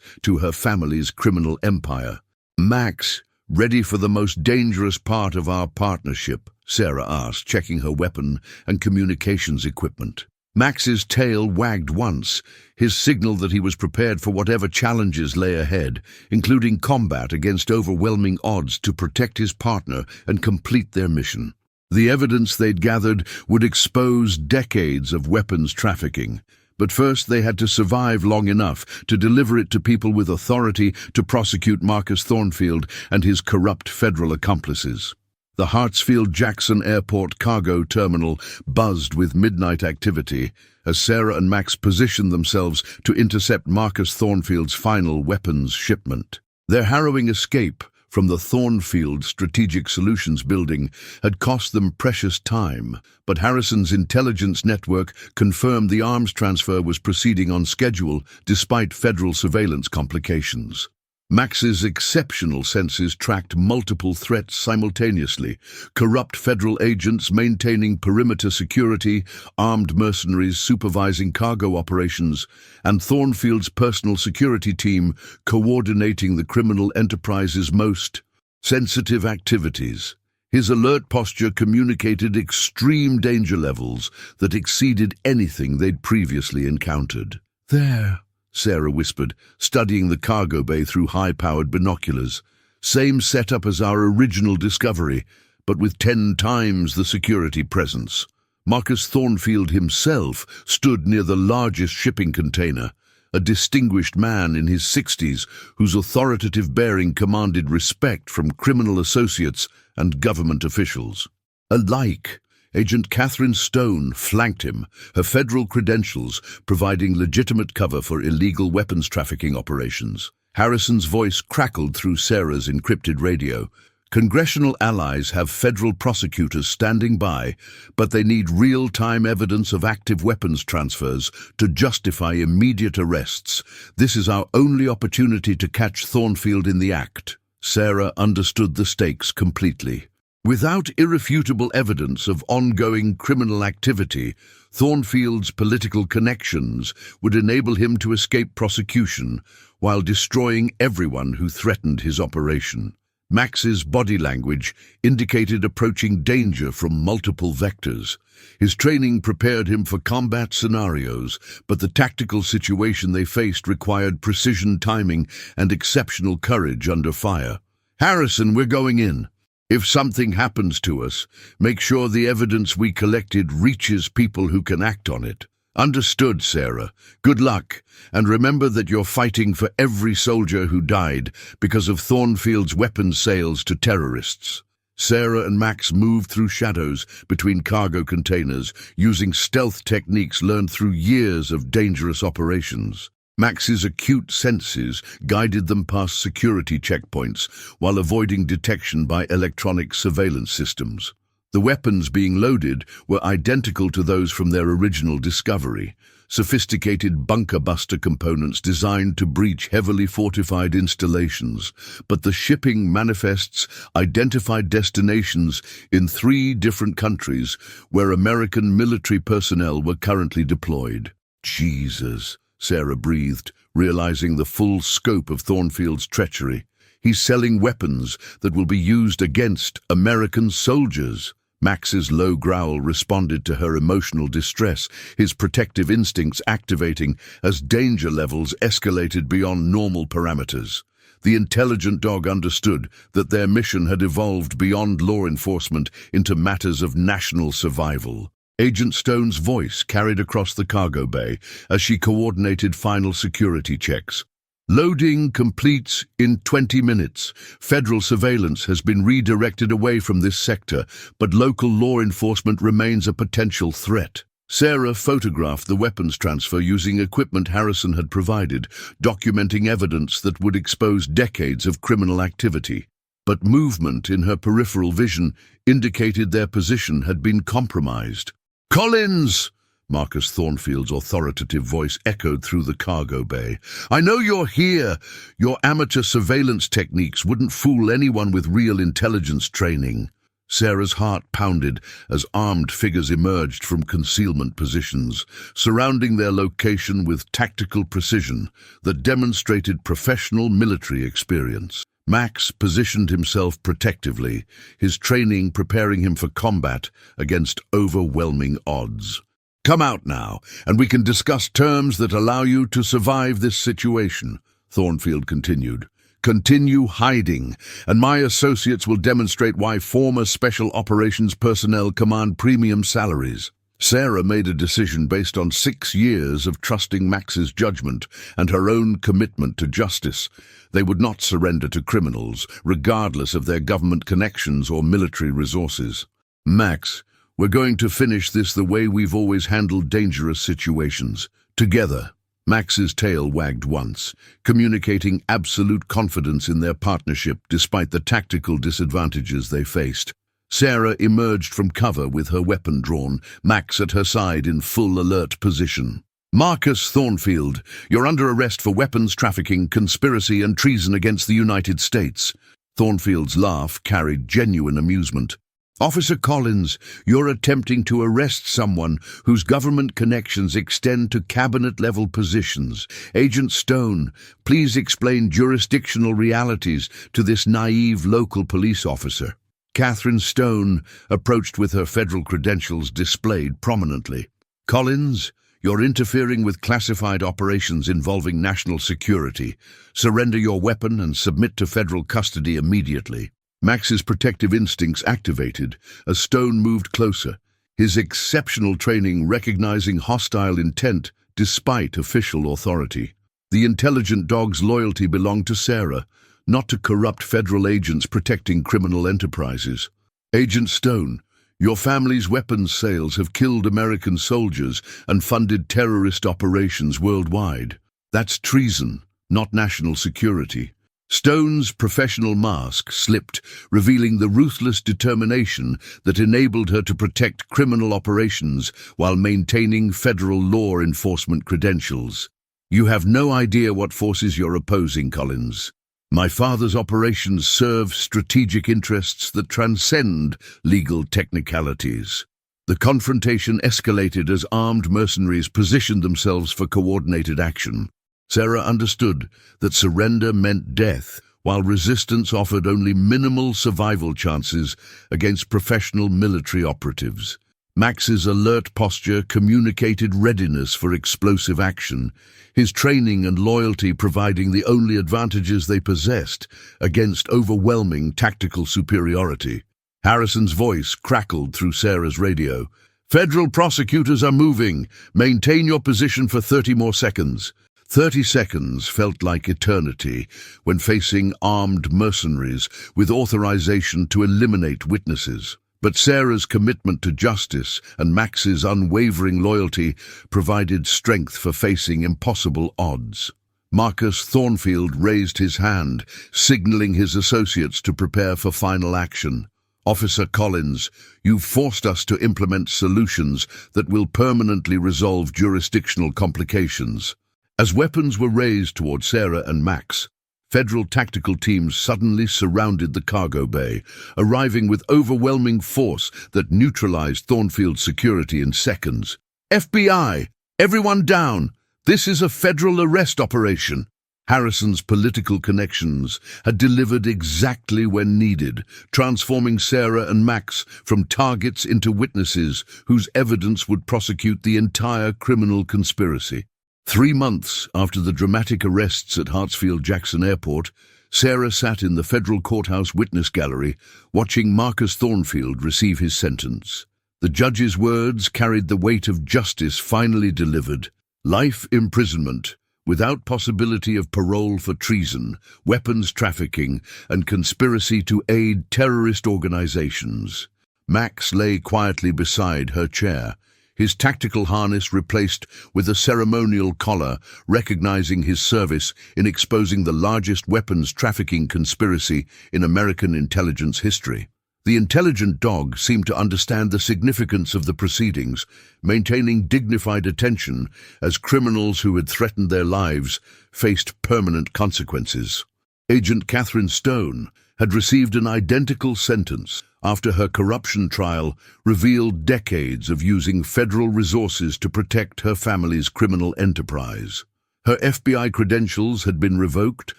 to her family's criminal empire. Max, ready for the most dangerous part of our partnership? Sarah asked, checking her weapon and communications equipment. Max's tail wagged once, his signal that he was prepared for whatever challenges lay ahead, including combat against overwhelming odds to protect his partner and complete their mission. The evidence they'd gathered would expose decades of weapons trafficking, but first they had to survive long enough to deliver it to people with authority to prosecute Marcus Thornfield and his corrupt federal accomplices. The Hartsfield-Jackson Airport cargo terminal buzzed with midnight activity as Sarah and Max positioned themselves to intercept Marcus Thornfield's final weapons shipment. Their harrowing escape from the Thornfield Strategic Solutions building had cost them precious time, but Harrison's intelligence network confirmed the arms transfer was proceeding on schedule despite federal surveillance complications. Max's exceptional senses tracked multiple threats simultaneously: corrupt federal agents maintaining perimeter security, armed mercenaries supervising cargo operations, and Thornfield's personal security team coordinating the criminal enterprise's most sensitive activities. His alert posture communicated extreme danger levels that exceeded anything they'd previously encountered. "There," Sarah whispered, studying the cargo bay through high-powered binoculars. "Same setup as our original discovery, but with 10 times the security presence." Marcus Thornfield himself stood near the largest shipping container, a distinguished man in his 60s whose authoritative bearing commanded respect from criminal associates and government officials. Alike, Agent Catherine Stone flanked him, her federal credentials providing legitimate cover for illegal weapons trafficking operations. Harrison's voice crackled through Sarah's encrypted radio. "Congressional allies have federal prosecutors standing by, but they need real-time evidence of active weapons transfers to justify immediate arrests. This is our only opportunity to catch Thornfield in the act." Sarah understood the stakes completely. Without irrefutable evidence of ongoing criminal activity, Thornfield's political connections would enable him to escape prosecution while destroying everyone who threatened his operation. Max's body language indicated approaching danger from multiple vectors. His training prepared him for combat scenarios, but the tactical situation they faced required precision timing and exceptional courage under fire. "Harrison, we're going in. If something happens to us, make sure the evidence we collected reaches people who can act on it." "Understood, Sarah. Good luck, and remember that you're fighting for every soldier who died because of Thornfield's weapons sales to terrorists." Sarah and Max moved through shadows between cargo containers, using stealth techniques learned through years of dangerous operations. Max's acute senses guided them past security checkpoints while avoiding detection by electronic surveillance systems. The weapons being loaded were identical to those from their original discovery, sophisticated bunker-buster components designed to breach heavily fortified installations, but the shipping manifests identified destinations in 3 different countries where American military personnel were currently deployed. "Jesus," Sarah breathed, realizing the full scope of Thornfield's treachery. "He's selling weapons that will be used against American soldiers." Max's low growl responded to her emotional distress, his protective instincts activating as danger levels escalated beyond normal parameters. The intelligent dog understood that their mission had evolved beyond law enforcement into matters of national survival. Agent Stone's voice carried across the cargo bay as she coordinated final security checks. "Loading completes in 20 minutes. Federal surveillance has been redirected away from this sector, but local law enforcement remains a potential threat." Sarah photographed the weapons transfer using equipment Harrison had provided, documenting evidence that would expose decades of criminal activity. But movement in her peripheral vision indicated their position had been compromised. "Collins!" Marcus Thornfield's authoritative voice echoed through the cargo bay. "I know you're here. Your amateur surveillance techniques wouldn't fool anyone with real intelligence training." Sarah's heart pounded as armed figures emerged from concealment positions, surrounding their location with tactical precision that demonstrated professional military experience. Max positioned himself protectively, his training preparing him for combat against overwhelming odds. "Come out now, and we can discuss terms that allow you to survive this situation," Thornfield continued. "Continue hiding, and my associates will demonstrate why former Special Operations personnel command premium salaries." Sarah made a decision based on 6 years of trusting Max's judgment and her own commitment to justice. They would not surrender to criminals, regardless of their government connections or military resources. "Max, we're going to finish this the way we've always handled dangerous situations. Together." Max's tail wagged once, communicating absolute confidence in their partnership despite the tactical disadvantages they faced. Sarah emerged from cover with her weapon drawn, Max at her side in full alert position. "Marcus Thornfield, you're under arrest for weapons trafficking, conspiracy and treason against the United States." Thornfield's laugh carried genuine amusement. "Officer Collins, you're attempting to arrest someone whose government connections extend to cabinet-level positions. Agent Stone, please explain jurisdictional realities to this naive local police officer." Catherine Stone approached with her federal credentials displayed prominently. "Collins, you're interfering with classified operations involving national security. Surrender your weapon and submit to federal custody immediately." Max's protective instincts activated as Stone moved closer, his exceptional training recognizing hostile intent despite official authority. The intelligent dog's loyalty belonged to Sarah, not to corrupt federal agents protecting criminal enterprises. "Agent Stone, your family's weapons sales have killed American soldiers and funded terrorist operations worldwide. That's treason, not national security." Stone's professional mask slipped, revealing the ruthless determination that enabled her to protect criminal operations while maintaining federal law enforcement credentials. "You have no idea what forces you're opposing, Collins." My father's operations serve strategic interests that transcend legal technicalities. The confrontation escalated as armed mercenaries positioned themselves for coordinated action. Sarah understood that surrender meant death, while resistance offered only minimal survival chances against professional military operatives. Max's alert posture communicated readiness for explosive action, his training and loyalty providing the only advantages they possessed against overwhelming tactical superiority. Harrison's voice crackled through Sarah's radio. "Federal prosecutors are moving. Maintain your position for 30 more seconds." 30 seconds felt like eternity when facing armed mercenaries with authorization to eliminate witnesses. But Sarah's commitment to justice and Max's unwavering loyalty provided strength for facing impossible odds. Marcus Thornfield raised his hand, signaling his associates to prepare for final action. "Officer Collins, you've forced us to implement solutions that will permanently resolve jurisdictional complications." As weapons were raised toward Sarah and Max, federal tactical teams suddenly surrounded the cargo bay, arriving with overwhelming force that neutralized Thornfield's security in seconds. "FBI! Everyone down! This is a federal arrest operation." Harrison's political connections had delivered exactly when needed, transforming Sarah and Max from targets into witnesses whose evidence would prosecute the entire criminal conspiracy. 3 months after the dramatic arrests at Hartsfield-Jackson Airport, Sarah sat in the federal courthouse witness gallery, watching Marcus Thornfield receive his sentence. The judge's words carried the weight of justice finally delivered. Life imprisonment, without possibility of parole for treason, weapons trafficking, and conspiracy to aid terrorist organizations. Max lay quietly beside her chair, his tactical harness replaced with a ceremonial collar, recognizing his service in exposing the largest weapons trafficking conspiracy in American intelligence history. The intelligent dog seemed to understand the significance of the proceedings, maintaining dignified attention as criminals who had threatened their lives faced permanent consequences. Agent Catherine Stone had received an identical sentence after her corruption trial revealed decades of using federal resources to protect her family's criminal enterprise. Her FBI credentials had been revoked,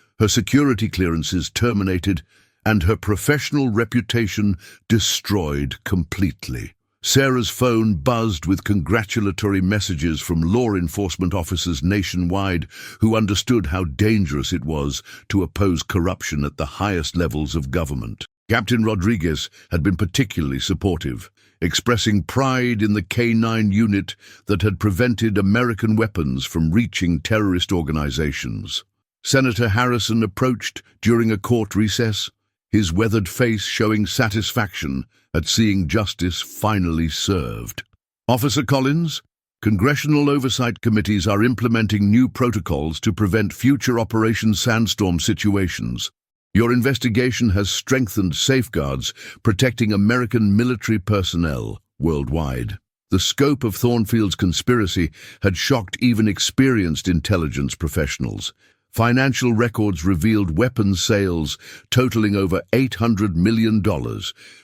her security clearances terminated, and her professional reputation destroyed completely. Sarah's phone buzzed with congratulatory messages from law enforcement officers nationwide who understood how dangerous it was to oppose corruption at the highest levels of government. Captain Rodriguez had been particularly supportive, expressing pride in the Canine unit that had prevented American weapons from reaching terrorist organizations. Senator Harrison approached during a court recess, his weathered face showing satisfaction at seeing justice finally served. "Officer Collins, congressional oversight committees are implementing new protocols to prevent future Operation Sandstorm situations. Your investigation has strengthened safeguards protecting American military personnel worldwide." The scope of Thornfield's conspiracy had shocked even experienced intelligence professionals. Financial records revealed weapons sales totaling over $800 million,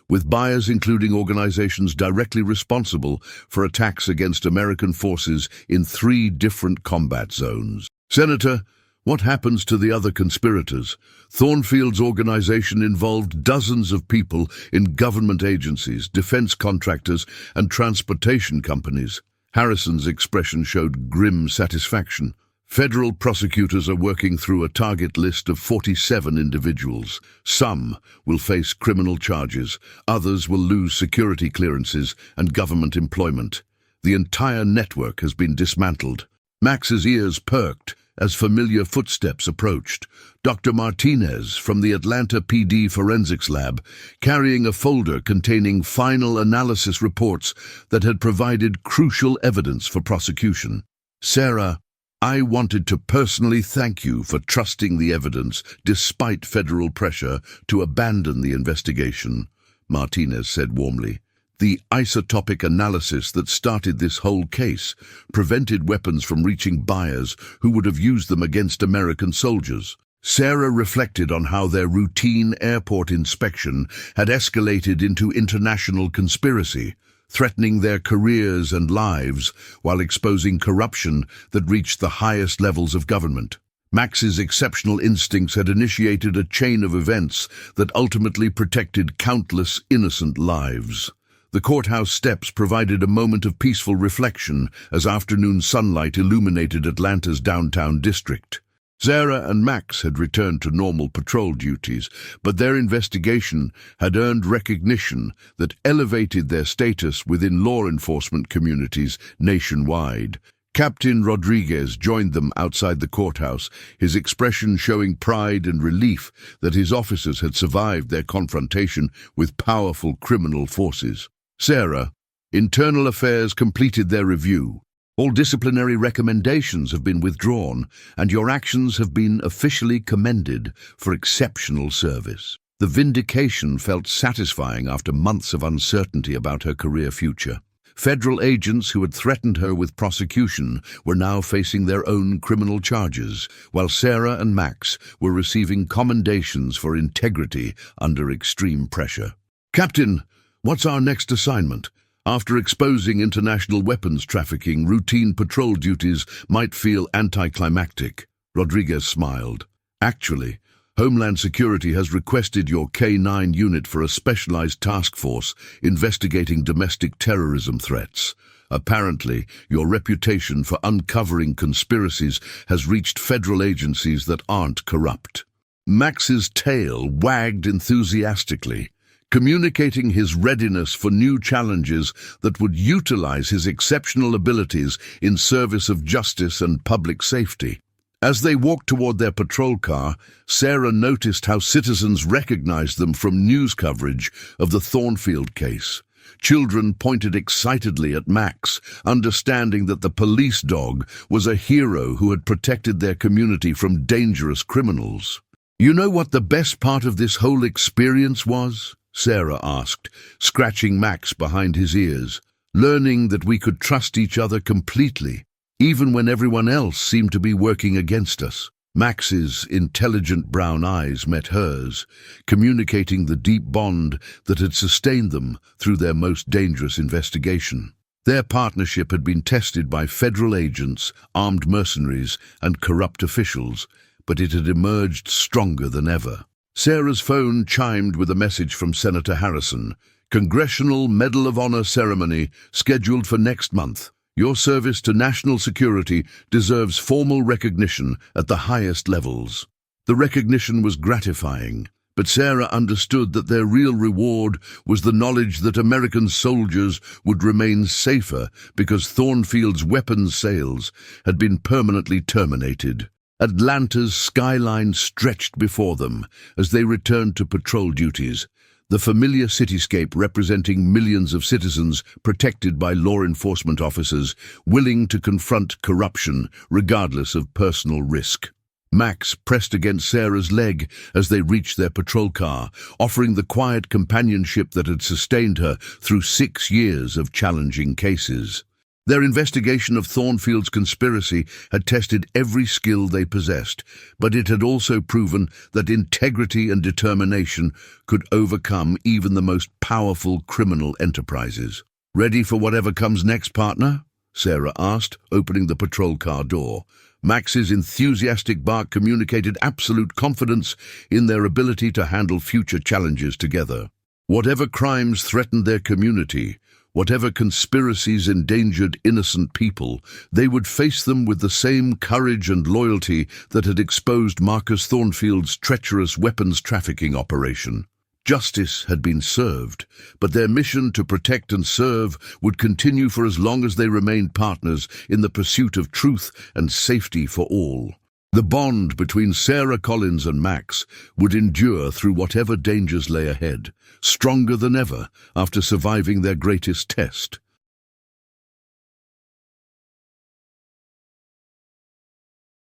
with buyers including organizations directly responsible for attacks against American forces in 3 different combat zones. "Senator, what happens to the other conspirators?" Thornfield's organization involved dozens of people in government agencies, defense contractors, and transportation companies. Harrison's expression showed grim satisfaction. "Federal prosecutors are working through a target list of 47 individuals. Some will face criminal charges, others will lose security clearances and government employment. The entire network has been dismantled." Max's ears perked as familiar footsteps approached. Dr. Martinez from the Atlanta PD Forensics Lab, carrying a folder containing final analysis reports that had provided crucial evidence for prosecution. "Sarah, I wanted to personally thank you for trusting the evidence despite federal pressure to abandon the investigation," Martinez said warmly. "The isotopic analysis that started this whole case prevented weapons from reaching buyers who would have used them against American soldiers. Sarah reflected on how their routine airport inspection had escalated into international conspiracy, threatening their careers and lives while exposing corruption that reached the highest levels of government. Max's exceptional instincts had initiated a chain of events that ultimately protected countless innocent lives. The courthouse steps provided a moment of peaceful reflection as afternoon sunlight illuminated Atlanta's downtown district. Sarah and Max had returned to normal patrol duties, but their investigation had earned recognition that elevated their status within law enforcement communities nationwide. Captain Rodriguez joined them outside the courthouse, his expression showing pride and relief that his officers had survived their confrontation with powerful criminal forces. Sarah, Internal Affairs completed their review. All disciplinary recommendations have been withdrawn, and your actions have been officially commended for exceptional service. The vindication felt satisfying after months of uncertainty about her career future. Federal agents who had threatened her with prosecution were now facing their own criminal charges, while Sarah and Max were receiving commendations for integrity under extreme pressure. "Captain, what's our next assignment?" After exposing international weapons trafficking, routine patrol duties might feel anticlimactic. Rodriguez smiled. "Actually, Homeland Security has requested your Canine unit for a specialized task force investigating domestic terrorism threats. Apparently, your reputation for uncovering conspiracies has reached federal agencies that aren't corrupt." Max's tail wagged enthusiastically, communicating his readiness for new challenges that would utilize his exceptional abilities in service of justice and public safety. As they walked toward their patrol car, Sarah noticed how citizens recognized them from news coverage of the Thornfield case. Children pointed excitedly at Max, understanding that the police dog was a hero who had protected their community from dangerous criminals. "You know what the best part of this whole experience was?" Sarah asked, scratching Max behind his ears. "Learning that we could trust each other completely, even when everyone else seemed to be working against us." Max's intelligent brown eyes met hers, communicating the deep bond that had sustained them through their most dangerous investigation. Their partnership had been tested by federal agents, armed mercenaries, and corrupt officials, but it had emerged stronger than ever. Sarah's phone chimed with a message from Senator Harrison. "Congressional Medal of Honor ceremony scheduled for next month. Your service to national security deserves formal recognition at the highest levels." The recognition was gratifying, but Sarah understood that their real reward was the knowledge that American soldiers would remain safer because Thornfield's weapons sales had been permanently terminated. Atlanta's skyline stretched before them as they returned to patrol duties, the familiar cityscape representing millions of citizens protected by law enforcement officers willing to confront corruption regardless of personal risk. Max pressed against Sarah's leg as they reached their patrol car, offering the quiet companionship that had sustained her through 6 years of challenging cases. Their investigation of Thornfield's conspiracy had tested every skill they possessed, but it had also proven that integrity and determination could overcome even the most powerful criminal enterprises. "Ready for whatever comes next, partner?" Sarah asked, opening the patrol car door. Max's enthusiastic bark communicated absolute confidence in their ability to handle future challenges together. Whatever crimes threatened their community, whatever conspiracies endangered innocent people, they would face them with the same courage and loyalty that had exposed Marcus Thornfield's treacherous weapons trafficking operation. Justice had been served, but their mission to protect and serve would continue for as long as they remained partners in the pursuit of truth and safety for all. The bond between Sarah Collins and Max would endure through whatever dangers lay ahead, stronger than ever after surviving their greatest test.